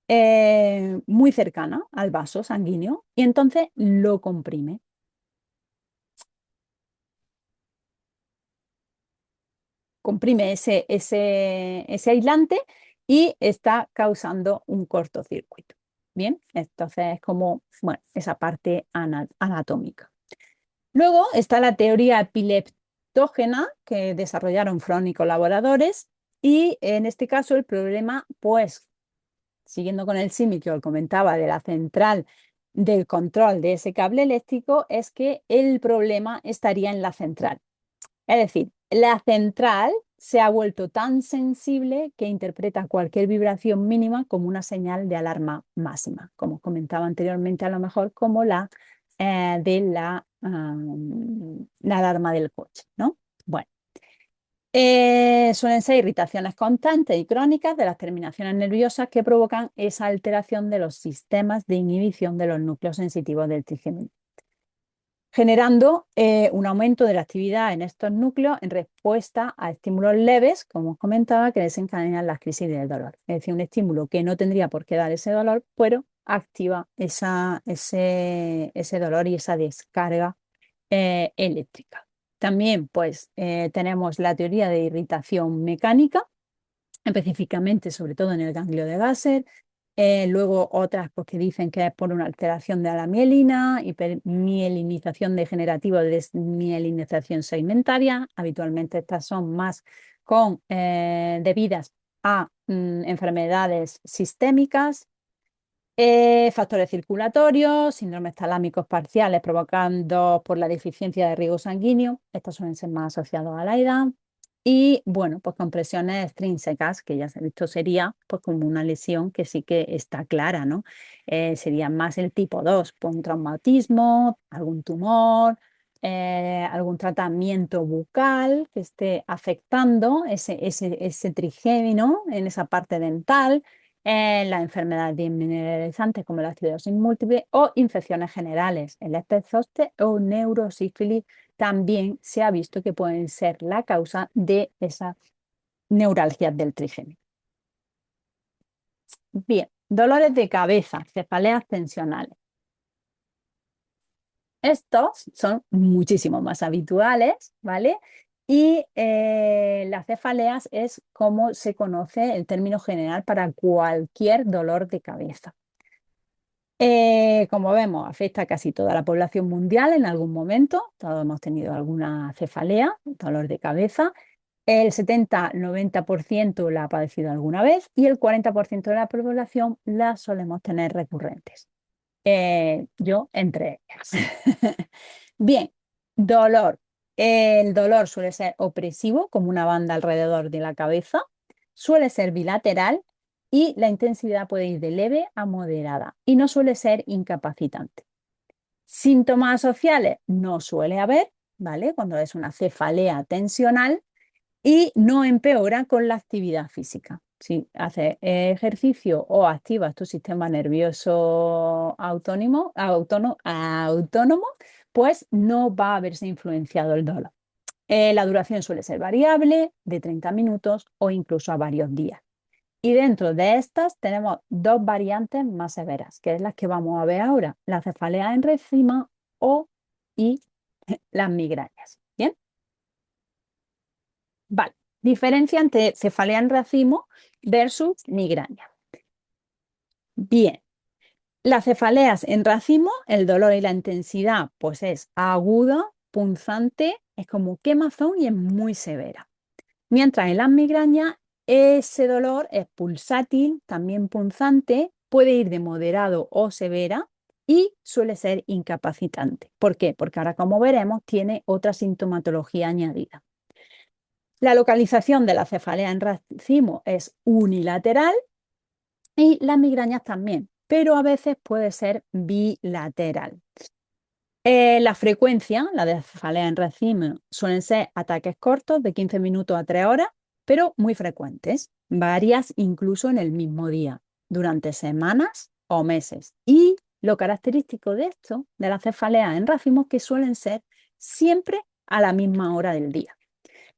muy cercana al vaso sanguíneo y entonces lo comprime. Comprime ese aislante y está causando un cortocircuito. Bien, entonces es como, bueno, esa parte anatómica. Luego está la teoría epileptógena que desarrollaron Fromm y colaboradores y en este caso el problema, pues, siguiendo con el símil que os comentaba de la central del control de ese cable eléctrico, es que el problema estaría en la central. Es decir, la central se ha vuelto tan sensible que interpreta cualquier vibración mínima como una señal de alarma máxima, como comentaba anteriormente, a lo mejor como la alarma del coche, ¿no? Bueno, suelen ser irritaciones constantes y crónicas de las terminaciones nerviosas que provocan esa alteración de los sistemas de inhibición de los núcleos sensitivos del trigémino, generando un aumento de la actividad en estos núcleos en respuesta a estímulos leves, como os comentaba, que desencadenan las crisis del dolor. Es decir, un estímulo que no tendría por qué dar ese dolor, pero activa ese dolor y esa descarga eléctrica. También, pues, tenemos la teoría de irritación mecánica, específicamente, sobre todo en el ganglio de Gasser. Luego otras pues, que dicen que es por una alteración de la mielina, hipermielinización degenerativa o desmielinización segmentaria. Habitualmente estas son más debidas a enfermedades sistémicas, factores circulatorios, síndromes talámicos parciales provocando por la deficiencia de riego sanguíneo. Estos suelen ser más asociados a la edad. Y bueno, pues compresiones extrínsecas, que ya se ha visto sería pues como una lesión que sí que está clara, ¿no? Sería más el tipo 2, por un traumatismo, algún tumor, algún tratamiento bucal que esté afectando ese trigémino en esa parte dental, las enfermedades desmineralizantes como la acidosis múltiple o infecciones generales, el herpes zóster o neurosífilis también se ha visto que pueden ser la causa de esas neuralgias del trigémino. Bien, dolores de cabeza, cefaleas tensionales. Estos son muchísimo más habituales, ¿vale? Y las cefaleas es como se conoce el término general para cualquier dolor de cabeza. Como vemos, afecta a casi toda la población mundial en algún momento. Todos hemos tenido alguna cefalea, dolor de cabeza. El 70-90% la ha padecido alguna vez y el 40% de la población la solemos tener recurrentes. Yo entre ellas. Bien, dolor. El dolor suele ser opresivo, como una banda alrededor de la cabeza. Suele ser bilateral y la intensidad puede ir de leve a moderada y no suele ser incapacitante. Síntomas sociales no suele haber, ¿vale? Cuando es una cefalea tensional y no empeora con la actividad física. Si haces ejercicio o activas tu sistema nervioso autónomo, pues no va a haberse influenciado el dolor. La duración suele ser variable, de 30 minutos o incluso a varios días. Y dentro de estas tenemos dos variantes más severas, que es las que vamos a ver ahora, la cefalea en racimo y las migrañas. ¿Bien? Vale. Diferencia entre cefalea en racimo versus migraña. Bien. Las cefaleas en racimo, el dolor y la intensidad, pues es aguda, punzante, es como quemazón y es muy severa. Mientras en las migrañas, ese dolor es pulsátil, también punzante, puede ir de moderado o severa y suele ser incapacitante. ¿Por qué? Porque ahora, como veremos, tiene otra sintomatología añadida. La localización de la cefalea en racimo es unilateral y las migrañas también, pero a veces puede ser bilateral. La frecuencia, la de cefalea en racimo, suelen ser ataques cortos de 15 minutos a 3 horas, pero muy frecuentes, varias incluso en el mismo día, durante semanas o meses. Y lo característico de esto, de la cefalea en racimo, que suelen ser siempre a la misma hora del día.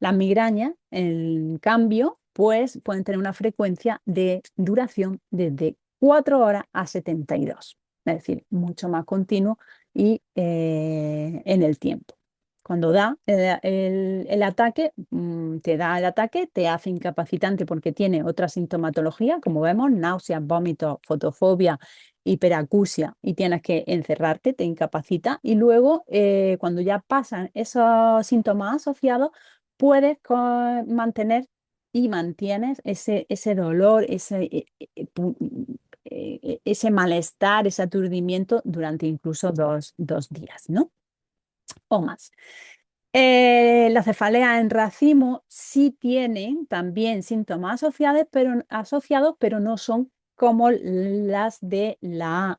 Las migrañas, en cambio, pues pueden tener una frecuencia de duración desde 4 horas a 72, es decir, mucho más continuo y en el tiempo. Cuando da el ataque, te da el ataque, te hace incapacitante porque tiene otra sintomatología, como vemos, náuseas, vómitos, fotofobia, hiperacusia, y tienes que encerrarte, te incapacita. Y luego, cuando ya pasan esos síntomas asociados, puedes mantener y mantienes ese dolor, ese malestar, ese aturdimiento durante incluso dos días, ¿no? O más. La cefalea en racimo sí tienen también síntomas asociados, pero no son como las de las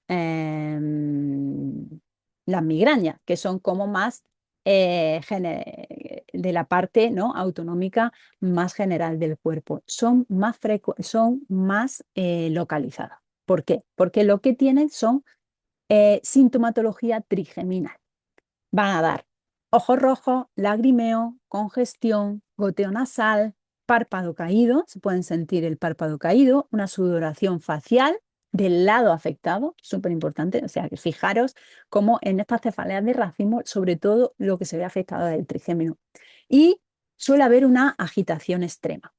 migrañas, que son como más de la parte, ¿no?, autonómica más general del cuerpo. Son más localizadas. ¿Por qué? Porque lo que tienen son sintomatología trigeminal. Van a dar ojos rojos, lagrimeo, congestión, goteo nasal, párpado caído, se pueden sentir el párpado caído, una sudoración facial del lado afectado, súper importante, o sea que fijaros cómo en estas cefaleas de racimo, sobre todo lo que se ve afectado es el trigémino. Y suele haber una agitación extrema.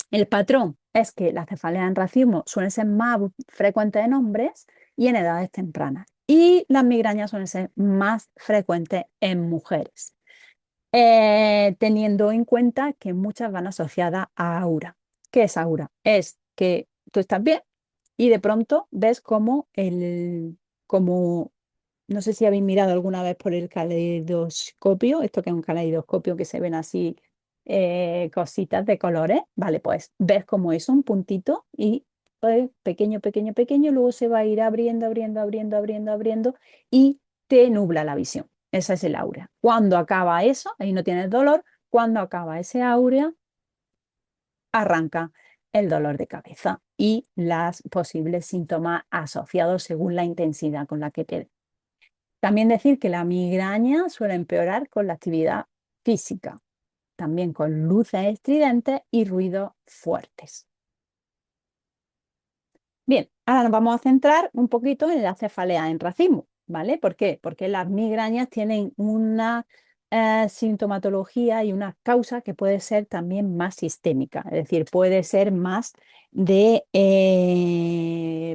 El patrón es que las cefaleas en racimo suelen ser más frecuentes en hombres y en edades tempranas. Y las migrañas suelen ser más frecuentes en mujeres, teniendo en cuenta que muchas van asociadas a aura. ¿Qué es aura? Es que tú estás bien y de pronto ves como no sé si habéis mirado alguna vez por el caleidoscopio, esto que es un caleidoscopio que se ven así cositas de colores, vale, pues ves como es un puntito y pues, pequeño, pequeño, pequeño, luego se va a ir abriendo, abriendo, abriendo, abriendo, abriendo y te nubla la visión. Esa es el aura. Cuando acaba eso, ahí no tienes dolor, cuando acaba ese aura, arranca el dolor de cabeza y los posibles síntomas asociados según la intensidad con la que te. También decir que la migraña suele empeorar con la actividad física, también con luces estridentes y ruidos fuertes. Bien, ahora nos vamos a centrar un poquito en la cefalea en racimo, ¿vale? ¿Por qué? Porque las migrañas tienen una sintomatología y una causa que puede ser también más sistémica, es decir, puede ser más de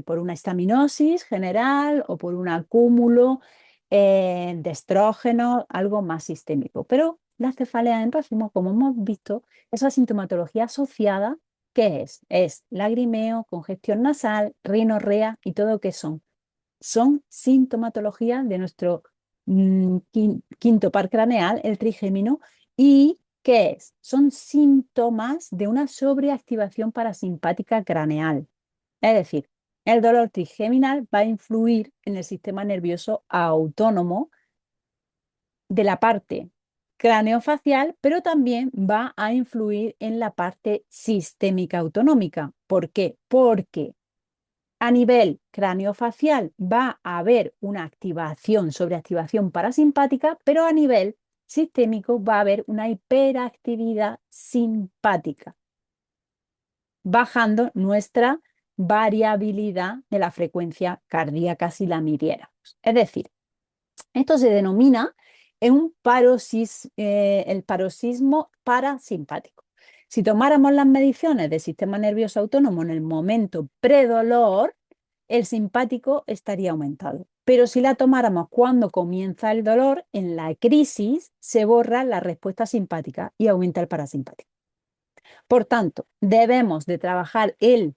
por una histaminosis general o por un acúmulo de estrógeno, algo más sistémico. Pero la cefalea en racimo, como hemos visto, esa sintomatología asociada, ¿qué es? Es lagrimeo, congestión nasal, rinorrea y todo lo que son sintomatologías de nuestro quinto par craneal, el trigémino. ¿Y qué es? Son síntomas de una sobreactivación parasimpática craneal. Es decir, el dolor trigeminal va a influir en el sistema nervioso autónomo de la parte craneofacial, pero también va a influir en la parte sistémica autonómica. ¿Por qué? Porque a nivel craneofacial va a haber una activación, sobreactivación parasimpática, pero a nivel sistémico va a haber una hiperactividad simpática, bajando nuestra variabilidad de la frecuencia cardíaca si la midiéramos. Es decir, esto se denomina el paroxismo parasimpático. Si tomáramos las mediciones del sistema nervioso autónomo en el momento predolor, el simpático estaría aumentado. Pero si la tomáramos cuando comienza el dolor, en la crisis, se borra la respuesta simpática y aumenta el parasimpático. Por tanto, debemos de trabajar el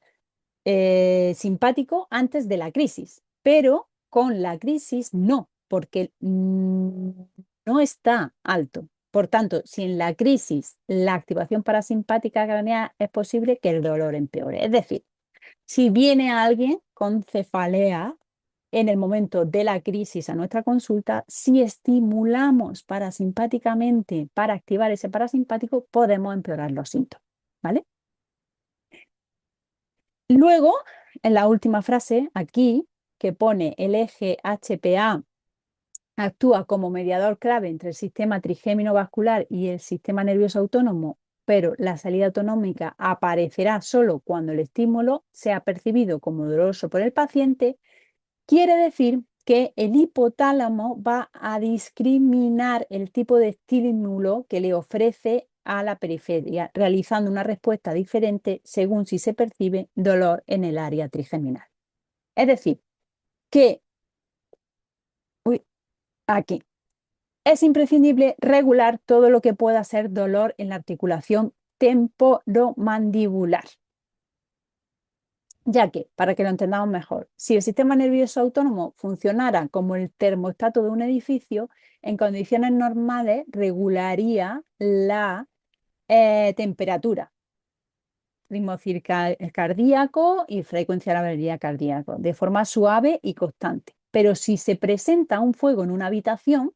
simpático antes de la crisis, pero con la crisis no, porque no está alto. Por tanto, si en la crisis la activación parasimpática craneal es posible que el dolor empeore. Es decir, si viene alguien con cefalea en el momento de la crisis a nuestra consulta, si estimulamos parasimpáticamente para activar ese parasimpático, podemos empeorar los síntomas, ¿vale? Luego, en la última frase, aquí, que pone el eje HPA actúa como mediador clave entre el sistema trigémino vascular y el sistema nervioso autónomo, pero la salida autonómica aparecerá solo cuando el estímulo sea percibido como doloroso por el paciente, quiere decir que el hipotálamo va a discriminar el tipo de estímulo que le ofrece a la periferia, realizando una respuesta diferente según si se percibe dolor en el área trigeminal. Es decir, que uy, aquí es imprescindible regular todo lo que pueda ser dolor en la articulación temporomandibular, ya que, para que lo entendamos mejor, si el sistema nervioso autónomo funcionara como el termostato de un edificio, en condiciones normales regularía la temperatura, ritmo cardíaco y frecuencia de la variabilidad cardíaca, de forma suave y constante. Pero si se presenta un fuego en una habitación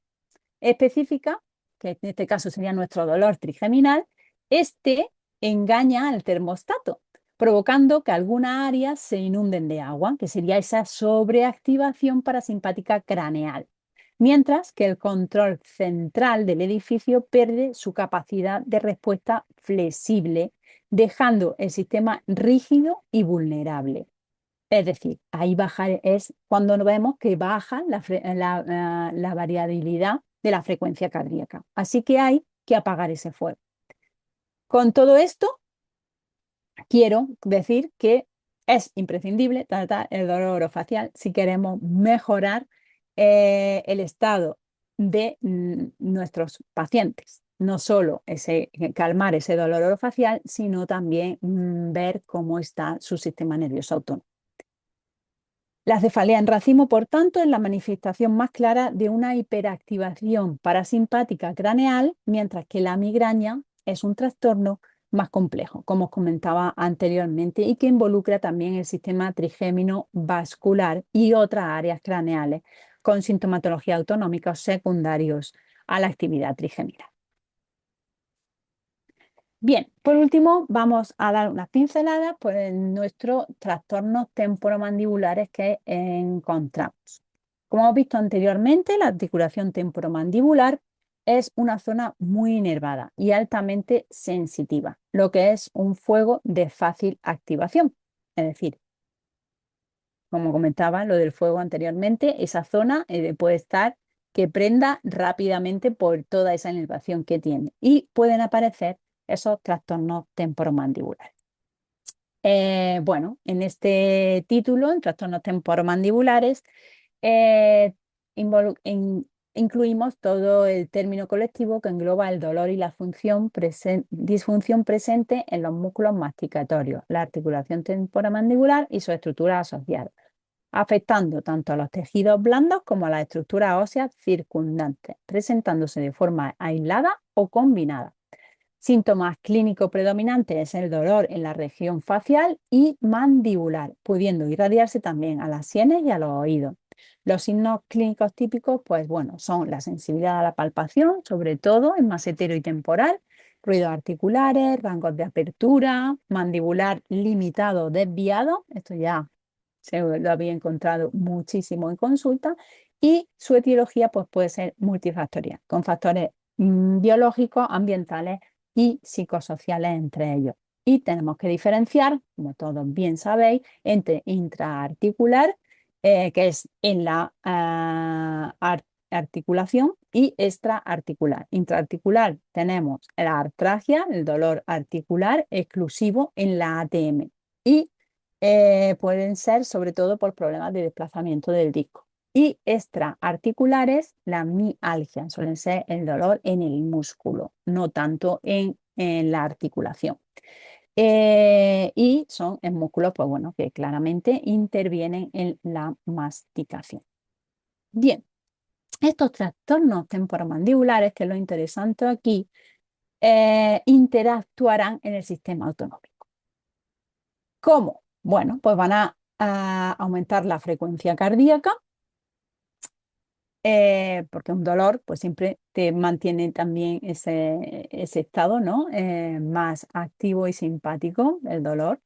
específica, que en este caso sería nuestro dolor trigeminal, este engaña al termostato, provocando que algunas áreas se inunden de agua, que sería esa sobreactivación parasimpática craneal, mientras que el control central del edificio pierde su capacidad de respuesta flexible, dejando el sistema rígido y vulnerable. Es decir, ahí es cuando vemos que baja la variabilidad de la frecuencia cardíaca. Así que hay que apagar ese fuego. Con todo esto, quiero decir que es imprescindible tratar el dolor orofacial si queremos mejorar el estado de nuestros pacientes. No solo calmar ese dolor orofacial, sino también ver cómo está su sistema nervioso autónomo. La cefalea en racimo, por tanto, es la manifestación más clara de una hiperactivación parasimpática craneal, mientras que la migraña es un trastorno más complejo, como os comentaba anteriormente, y que involucra también el sistema trigémino vascular y otras áreas craneales con sintomatología autonómica o secundarios a la actividad trigémina. Bien, por último, vamos a dar unas pinceladas por nuestros trastornos temporomandibulares que encontramos. Como hemos visto anteriormente, la articulación temporomandibular es una zona muy inervada y altamente sensitiva, lo que es un fuego de fácil activación. Es decir, como comentaba lo del fuego anteriormente, esa zona puede estar que prenda rápidamente por toda esa inervación que tiene y pueden aparecer esos trastornos temporomandibulares. Bueno, en este título, en trastornos temporomandibulares, eh, incluimos todo el término colectivo que engloba el dolor y la disfunción presente en los músculos masticatorios, la articulación temporomandibular y su estructura asociada, afectando tanto a los tejidos blandos como a las estructuras óseas circundantes, presentándose de forma aislada o combinada. Síntomas clínicos predominantes es el dolor en la región facial y mandibular, pudiendo irradiarse también a las sienes y a los oídos. Los signos clínicos típicos, pues bueno, son la sensibilidad a la palpación, sobre todo en masetero y temporal, ruidos articulares, rangos de apertura, mandibular limitado o desviado, esto ya se lo había encontrado muchísimo en consulta, y su etiología pues, puede ser multifactorial, con factores biológicos, ambientales y psicosociales entre ellos. Y tenemos que diferenciar, como todos bien sabéis, entre intraarticular, que es en la articulación, y extraarticular. Intraarticular tenemos la artralgia, el dolor articular exclusivo en la ATM. Y pueden ser sobre todo por problemas de desplazamiento del disco. Y extraarticulares, la mialgia, suelen ser el dolor en el músculo, no tanto en la articulación. Y son en músculos, pues bueno, que claramente intervienen en la masticación. Bien, estos trastornos temporomandibulares, que es lo interesante aquí, interactuarán en el sistema autonómico. ¿Cómo? Bueno, pues van a aumentar la frecuencia cardíaca, porque un dolor pues siempre te mantiene también ese estado, ¿no? Más activo y simpático, el dolor.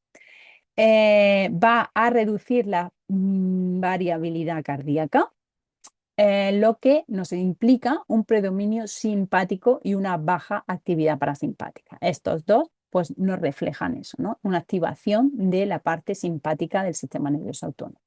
Va a reducir la variabilidad cardíaca, lo que nos implica un predominio simpático y una baja actividad parasimpática. Estos dos pues nos reflejan eso, ¿no? Una activación de la parte simpática del sistema nervioso autónomo.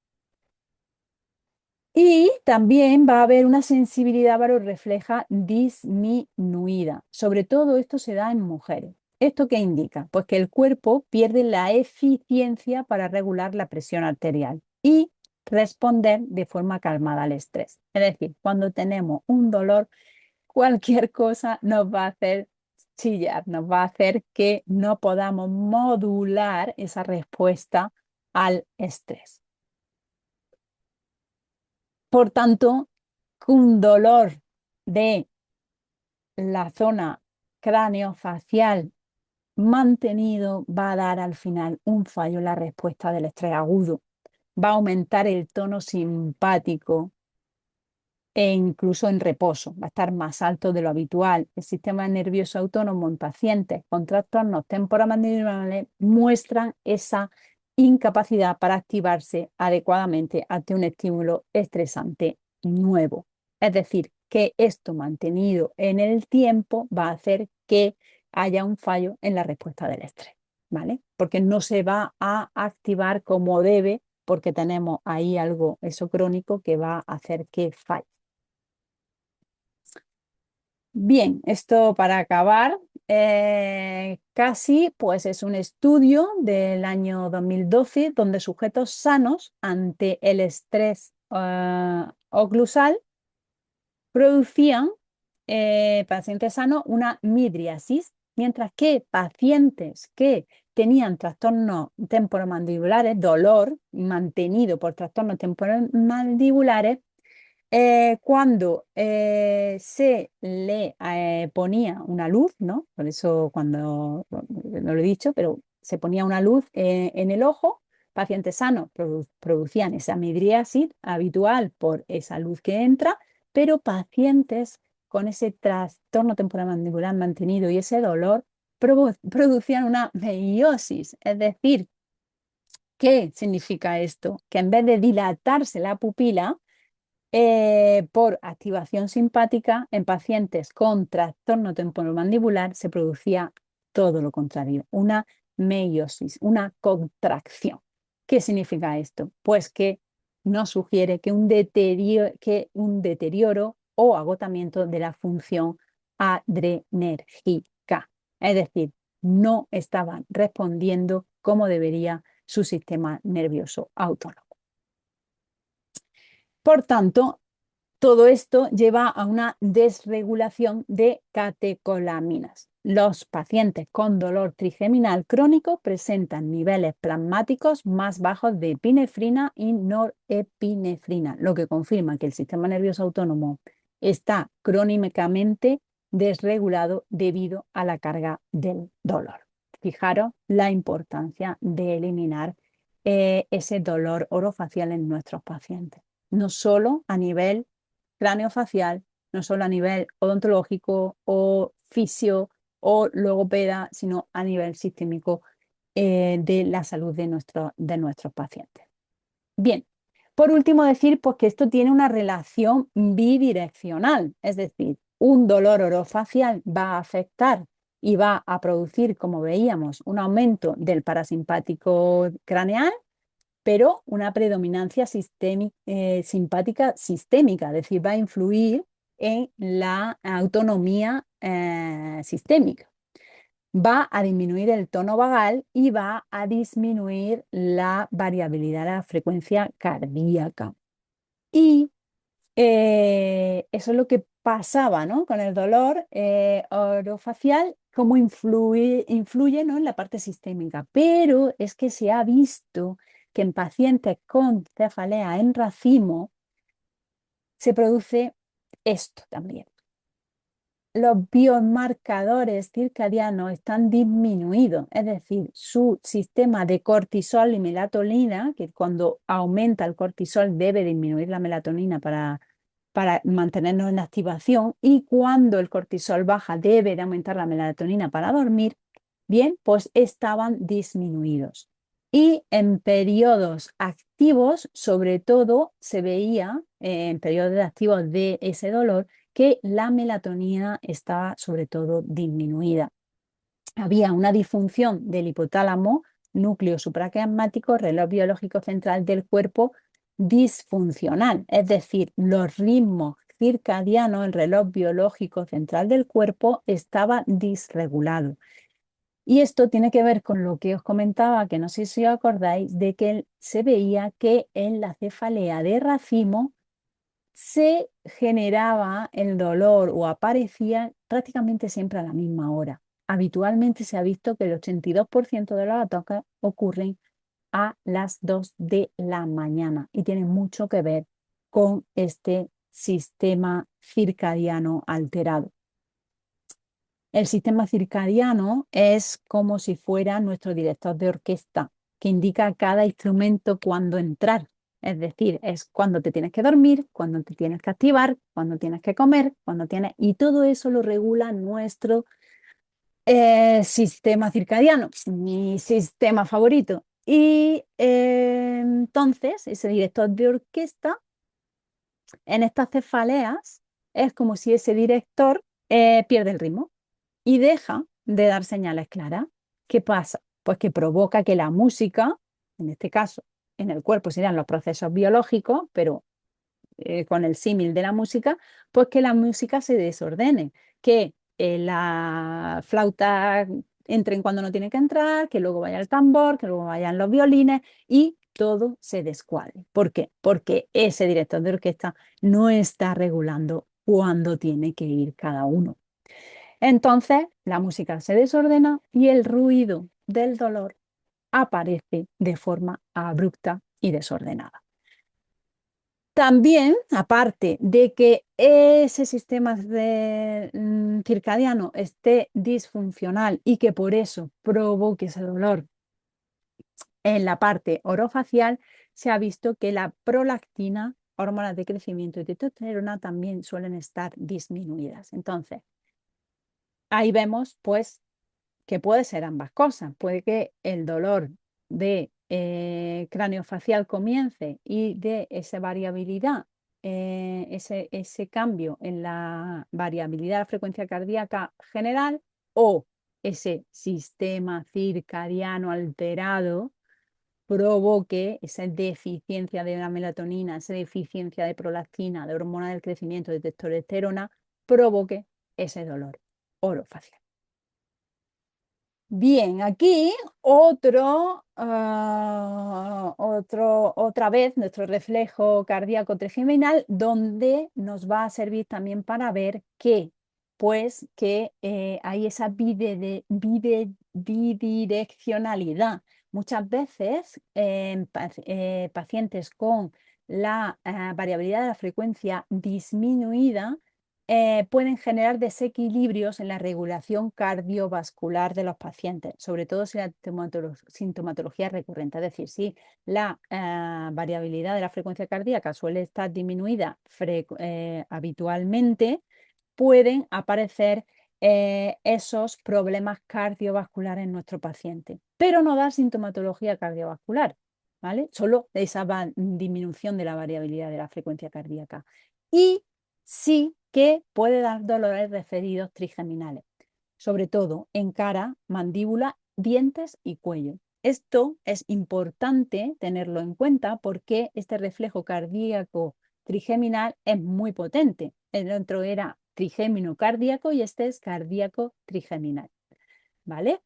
Y también va a haber una sensibilidad varorrefleja disminuida. Sobre todo esto se da en mujeres. ¿Esto qué indica? Pues que el cuerpo pierde la eficiencia para regular la presión arterial y responder de forma calmada al estrés. Es decir, cuando tenemos un dolor, cualquier cosa nos va a hacer chillar, nos va a hacer que no podamos modular esa respuesta al estrés. Por tanto, un dolor de la zona craneofacial mantenido va a dar al final un fallo en la respuesta del estrés agudo. Va a aumentar el tono simpático e incluso en reposo. Va a estar más alto de lo habitual. El sistema nervioso autónomo en pacientes con trastornos temporomandibulares muestran esa incapacidad para activarse adecuadamente ante un estímulo estresante nuevo. Es decir, que esto mantenido en el tiempo va a hacer que haya un fallo en la respuesta del estrés, ¿vale? Porque no se va a activar como debe, porque tenemos ahí algo, eso crónico, que va a hacer que falle. Bien, esto para acabar, casi pues es un estudio del año 2012 donde sujetos sanos ante el estrés oclusal producían, pacientes sanos, una midriasis, mientras que pacientes que tenían trastornos temporomandibulares, dolor mantenido por trastornos temporomandibulares, cuando se le ponía una luz, ¿no? Por eso cuando, no lo he dicho, pero se ponía una luz en el ojo, pacientes sanos producían esa midriasis habitual por esa luz que entra, pero pacientes con ese trastorno temporomandibular mantenido y ese dolor producían una meiosis, es decir, ¿qué significa esto? Que en vez de dilatarse la pupila, por activación simpática en pacientes con trastorno temporomandibular se producía todo lo contrario, una meiosis, una contracción. ¿Qué significa esto? Pues que nos sugiere que un deterioro o agotamiento de la función adrenérgica. Es decir, no estaban respondiendo cómo debería su sistema nervioso autónomo. Por tanto, todo esto lleva a una desregulación de catecolaminas. Los pacientes con dolor trigeminal crónico presentan niveles plasmáticos más bajos de epinefrina y norepinefrina, lo que confirma que el sistema nervioso autónomo está crónicamente desregulado debido a la carga del dolor. Fijaros la importancia de eliminar ese dolor orofacial en nuestros pacientes, no solo a nivel craneofacial, no solo a nivel odontológico o fisio o logopeda, sino a nivel sistémico de la salud de nuestros pacientes. Bien, por último decir pues, que esto tiene una relación bidireccional, es decir, un dolor orofacial va a afectar y va a producir, como veíamos, un aumento del parasimpático craneal, pero una predominancia simpática sistémica, es decir, va a influir en la autonomía sistémica. Va a disminuir el tono vagal y va a disminuir la variabilidad de la frecuencia cardíaca. Y eso es lo que pasaba, ¿no? Con el dolor orofacial, cómo influye, ¿no? En la parte sistémica. Pero es que se ha visto que en pacientes con cefalea en racimo se produce esto también. Los biomarcadores circadianos están disminuidos, es decir, su sistema de cortisol y melatonina, que cuando aumenta el cortisol debe disminuir la melatonina para mantenernos en activación, y cuando el cortisol baja debe de aumentar la melatonina para dormir, bien, pues estaban disminuidos. Y en periodos activos, sobre todo, se veía en periodos activos de ese dolor que la melatonina estaba sobre todo disminuida. Había una disfunción del hipotálamo, núcleo supraquiasmático, reloj biológico central del cuerpo disfuncional, es decir, los ritmos circadianos, el reloj biológico central del cuerpo estaba disregulado. Y esto tiene que ver con lo que os comentaba, que no sé si os acordáis, de que se veía que en la cefalea de racimo se generaba el dolor o aparecía prácticamente siempre a la misma hora. Habitualmente se ha visto que el 82% de los ataques ocurren a las 2 de la mañana y tiene mucho que ver con este sistema circadiano alterado. El sistema circadiano es como si fuera nuestro director de orquesta, que indica a cada instrumento cuándo entrar. Es decir, es cuando te tienes que dormir, cuando te tienes que activar, cuando tienes que comer, cuando tienes... Y todo eso lo regula nuestro sistema circadiano, mi sistema favorito. Y entonces, ese director de orquesta, en estas cefaleas, es como si ese director pierde el ritmo y deja de dar señales claras. ¿Qué pasa? Pues que provoca que la música, en este caso, en el cuerpo serían los procesos biológicos, pero con el símil de la música, pues que la música se desordene, que la flauta entre en cuando no tiene que entrar, que luego vaya el tambor, que luego vayan los violines y todo se descuadre. ¿Por qué? Porque ese director de orquesta no está regulando cuándo tiene que ir cada uno. Entonces, la música se desordena y el ruido del dolor aparece de forma abrupta y desordenada. También, aparte de que ese sistema circadiano esté disfuncional y que por eso provoque ese dolor en la parte orofacial, se ha visto que la prolactina, hormonas de crecimiento y testosterona también suelen estar disminuidas. Entonces, ahí vemos pues que puede ser ambas cosas. Puede que el dolor de craneofacial comience y de esa variabilidad, ese cambio en la variabilidad de la frecuencia cardíaca general, o ese sistema circadiano alterado provoque esa deficiencia de la melatonina, esa deficiencia de prolactina, de hormona del crecimiento, de testosterona, provoque ese dolor orofacial. Bien, aquí otra vez nuestro reflejo cardíaco trigeminal, donde nos va a servir también para ver que, pues, que hay esa bidireccionalidad. Muchas veces en pacientes con la variabilidad de la frecuencia disminuida, pueden generar desequilibrios en la regulación cardiovascular de los pacientes, sobre todo si la sintomatología es recurrente. Es decir, si la variabilidad de la frecuencia cardíaca suele estar disminuida habitualmente, pueden aparecer esos problemas cardiovasculares en nuestro paciente, pero no dar sintomatología cardiovascular, ¿vale? Solo esa disminución de la variabilidad de la frecuencia cardíaca. Y sí que puede dar dolores referidos trigeminales, sobre todo en cara, mandíbula, dientes y cuello. Esto es importante tenerlo en cuenta porque este reflejo cardíaco trigeminal es muy potente. El otro era trigémino cardíaco y este es cardíaco trigeminal, ¿vale?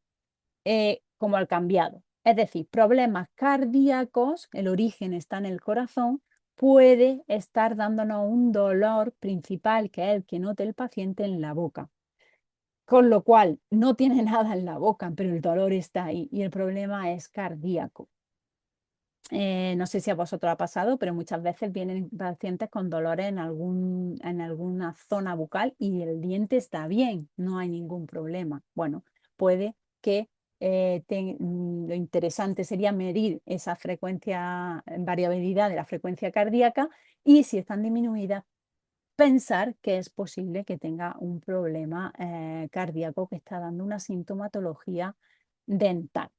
Como al cambiado. Es decir, problemas cardíacos, el origen está en el corazón, puede estar dándonos un dolor principal, que es el que note el paciente en la boca. Con lo cual, no tiene nada en la boca, pero el dolor está ahí y el problema es cardíaco. No sé si a vosotros ha pasado, pero muchas veces vienen pacientes con dolores en alguna zona bucal y el diente está bien, no hay ningún problema. Bueno, puede que lo interesante sería medir esa frecuencia, variabilidad de la frecuencia cardíaca y si están disminuidas, pensar que es posible que tenga un problema cardíaco que está dando una sintomatología dental.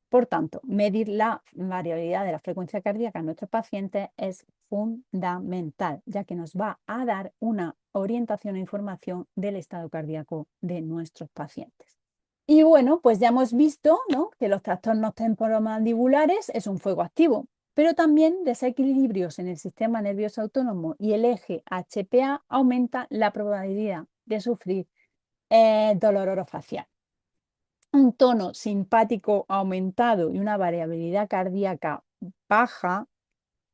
Por tanto, medir la variabilidad de la frecuencia cardíaca en nuestros pacientes es fundamental, ya que nos va a dar una orientación e información del estado cardíaco de nuestros pacientes. Y bueno, pues ya hemos visto, ¿no?, que los trastornos temporomandibulares es un fuego activo, pero también desequilibrios en el sistema nervioso autónomo y el eje HPA aumenta la probabilidad de sufrir dolor orofacial. Un tono simpático aumentado y una variabilidad cardíaca baja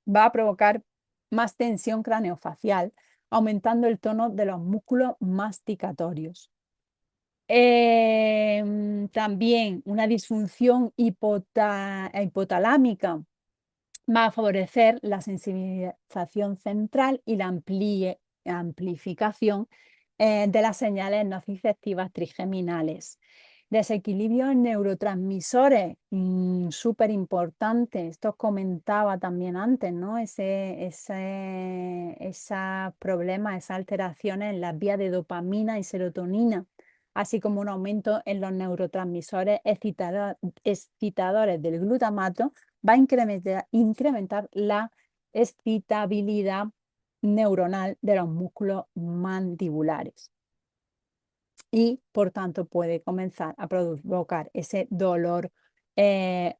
va a provocar más tensión craneofacial, aumentando el tono de los músculos masticatorios. También una disfunción hipotalámica va a favorecer la sensibilización central y la amplificación de las señales nociceptivas trigeminales. Desequilibrio en neurotransmisores, súper importante. Esto os comentaba también antes, ¿no? Ese problema, esas alteraciones en las vías de dopamina y serotonina, así como un aumento en los neurotransmisores excitadores del glutamato, va a incrementar la excitabilidad neuronal de los músculos mandibulares y por tanto puede comenzar a provocar ese dolor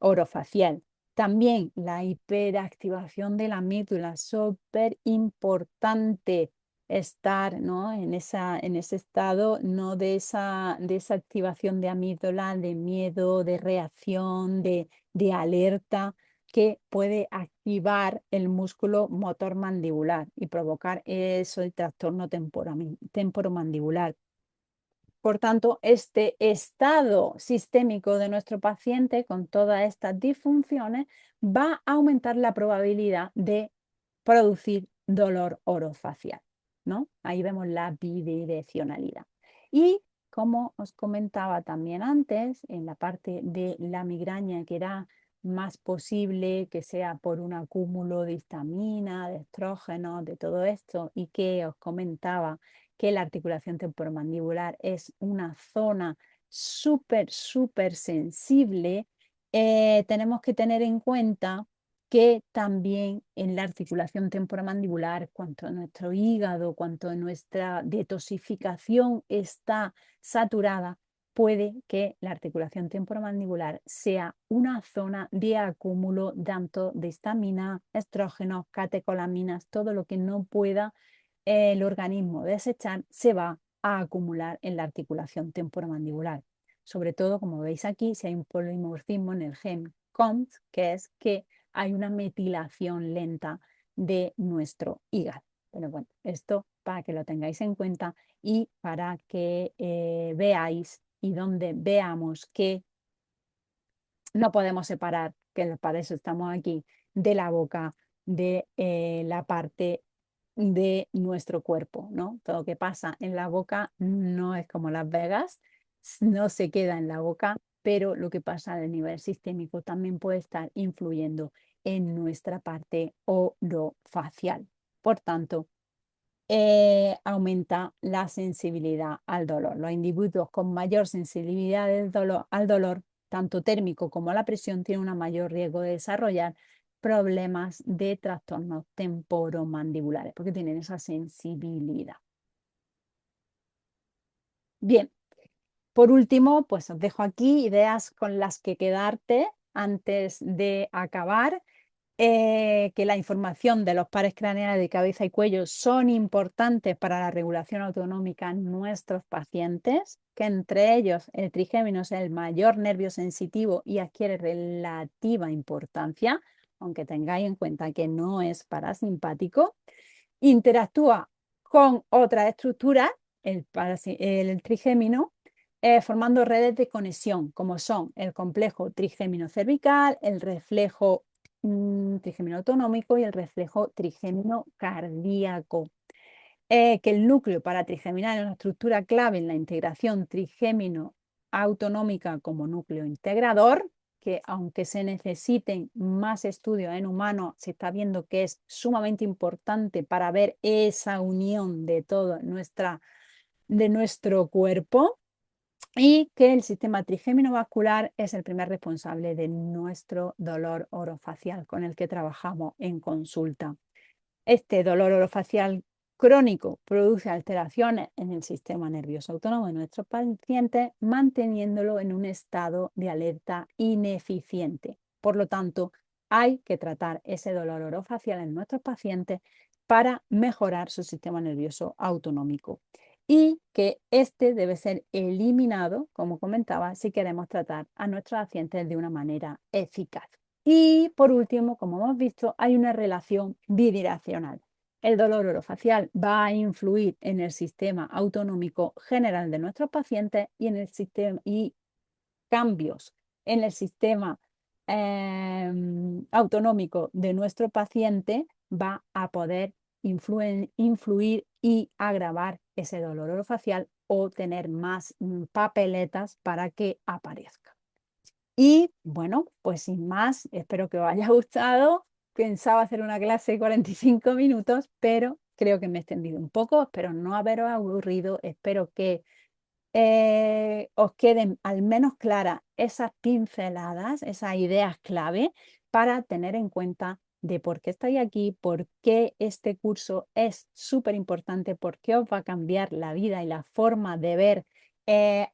orofacial. También la hiperactivación de la amígdala, súper importante estar, ¿no?, en ese estado, no de esa activación de amígdala, de miedo, de reacción, de alerta, que puede activar el músculo motor mandibular y provocar eso, el trastorno temporomandibular. Por tanto, este estado sistémico de nuestro paciente con todas estas disfunciones va a aumentar la probabilidad de producir dolor orofacial, ¿no? Ahí vemos la bidireccionalidad. Y como os comentaba también antes, en la parte de la migraña, que era más posible que sea por un acúmulo de histamina, de estrógenos, de todo esto, y que os comentaba que la articulación temporomandibular es una zona súper, súper sensible, tenemos que tener en cuenta que también en la articulación temporomandibular, cuanto nuestro hígado, cuanto nuestra detoxificación está saturada, puede que la articulación temporomandibular sea una zona de acúmulo tanto de histamina, estrógenos, catecolaminas, todo lo que no pueda el organismo desechar se va a acumular en la articulación temporomandibular. sobre todo, como veis aquí, si hay un polimorfismo en el gen COMT, que es que hay una metilación lenta de nuestro hígado. Pero bueno, esto para que lo tengáis en cuenta y para que veáis y donde veamos que no podemos separar, que para eso estamos aquí, de la boca, de la parte de nuestro cuerpo, ¿no? Todo lo que pasa en la boca no es como Las Vegas, no se queda en la boca, pero lo que pasa a nivel sistémico también puede estar influyendo en nuestra parte orofacial. Por tanto, aumenta la sensibilidad al dolor. Los individuos con mayor sensibilidad al dolor, tanto térmico como a la presión, tienen un mayor riesgo de desarrollar problemas de trastornos temporomandibulares, porque tienen esa sensibilidad. Bien, por último, pues os dejo aquí ideas con las que quedarte antes de acabar. Que la información de los pares craneales de cabeza y cuello son importantes para la regulación autonómica en nuestros pacientes, que entre ellos el trigémino es el mayor nervio sensitivo y adquiere relativa importancia, aunque tengáis en cuenta que no es parasimpático. Interactúa con otras estructuras, el trigémino, formando redes de conexión, como son el complejo trigémino cervical, el reflejo trigémino autonómico y el reflejo trigémino cardíaco. Que el núcleo para trigeminar es una estructura clave en la integración trigémino autonómica como núcleo integrador, que aunque se necesiten más estudios en humanos, se está viendo que es sumamente importante para ver esa unión de todo de nuestro cuerpo, y que el sistema trigémino vascular es el primer responsable de nuestro dolor orofacial con el que trabajamos en consulta. Este dolor orofacial crónico produce alteraciones en el sistema nervioso autónomo de nuestros pacientes, manteniéndolo en un estado de alerta ineficiente. Por lo tanto, hay que tratar ese dolor orofacial en nuestros pacientes para mejorar su sistema nervioso autonómico, y que este debe ser eliminado, como comentaba, si queremos tratar a nuestros pacientes de una manera eficaz. Y por último, como hemos visto, hay una relación bidireccional. El dolor orofacial va a influir en el sistema autonómico general de nuestros pacientes y en el sistema y cambios en el sistema autonómico de nuestro paciente va a poder influir y agravar ese dolor orofacial o tener más papeletas para que aparezca. Y bueno, pues sin más, espero que os haya gustado. Pensaba hacer una clase de 45 minutos, pero creo que me he extendido un poco. Espero no haberos aburrido. Espero que os queden al menos claras esas pinceladas, esas ideas clave para tener en cuenta de por qué estáis aquí, por qué este curso es súper importante, por qué os va a cambiar la vida y la forma de ver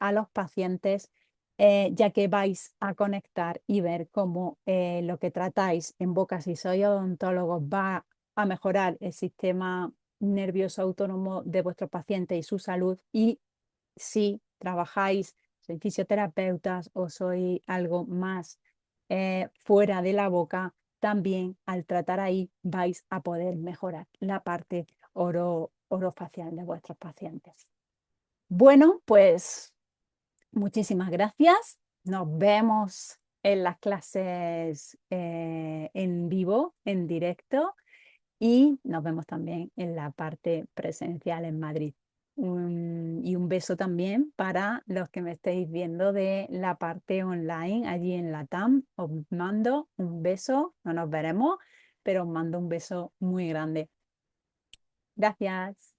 a los pacientes, ya que vais a conectar y ver cómo lo que tratáis en boca, si sois odontólogos, va a mejorar el sistema nervioso autónomo de vuestros pacientes y su salud, y si trabajáis, sois fisioterapeutas o sois algo más fuera de la boca, también al tratar ahí vais a poder mejorar la parte orofacial de vuestros pacientes. Bueno, pues muchísimas gracias. Nos vemos en las clases en vivo, en directo, y nos vemos también en la parte presencial en Madrid. Y un beso también para los que me estéis viendo de la parte online allí en la TAM. Os mando un beso, no nos veremos, pero os mando un beso muy grande. Gracias.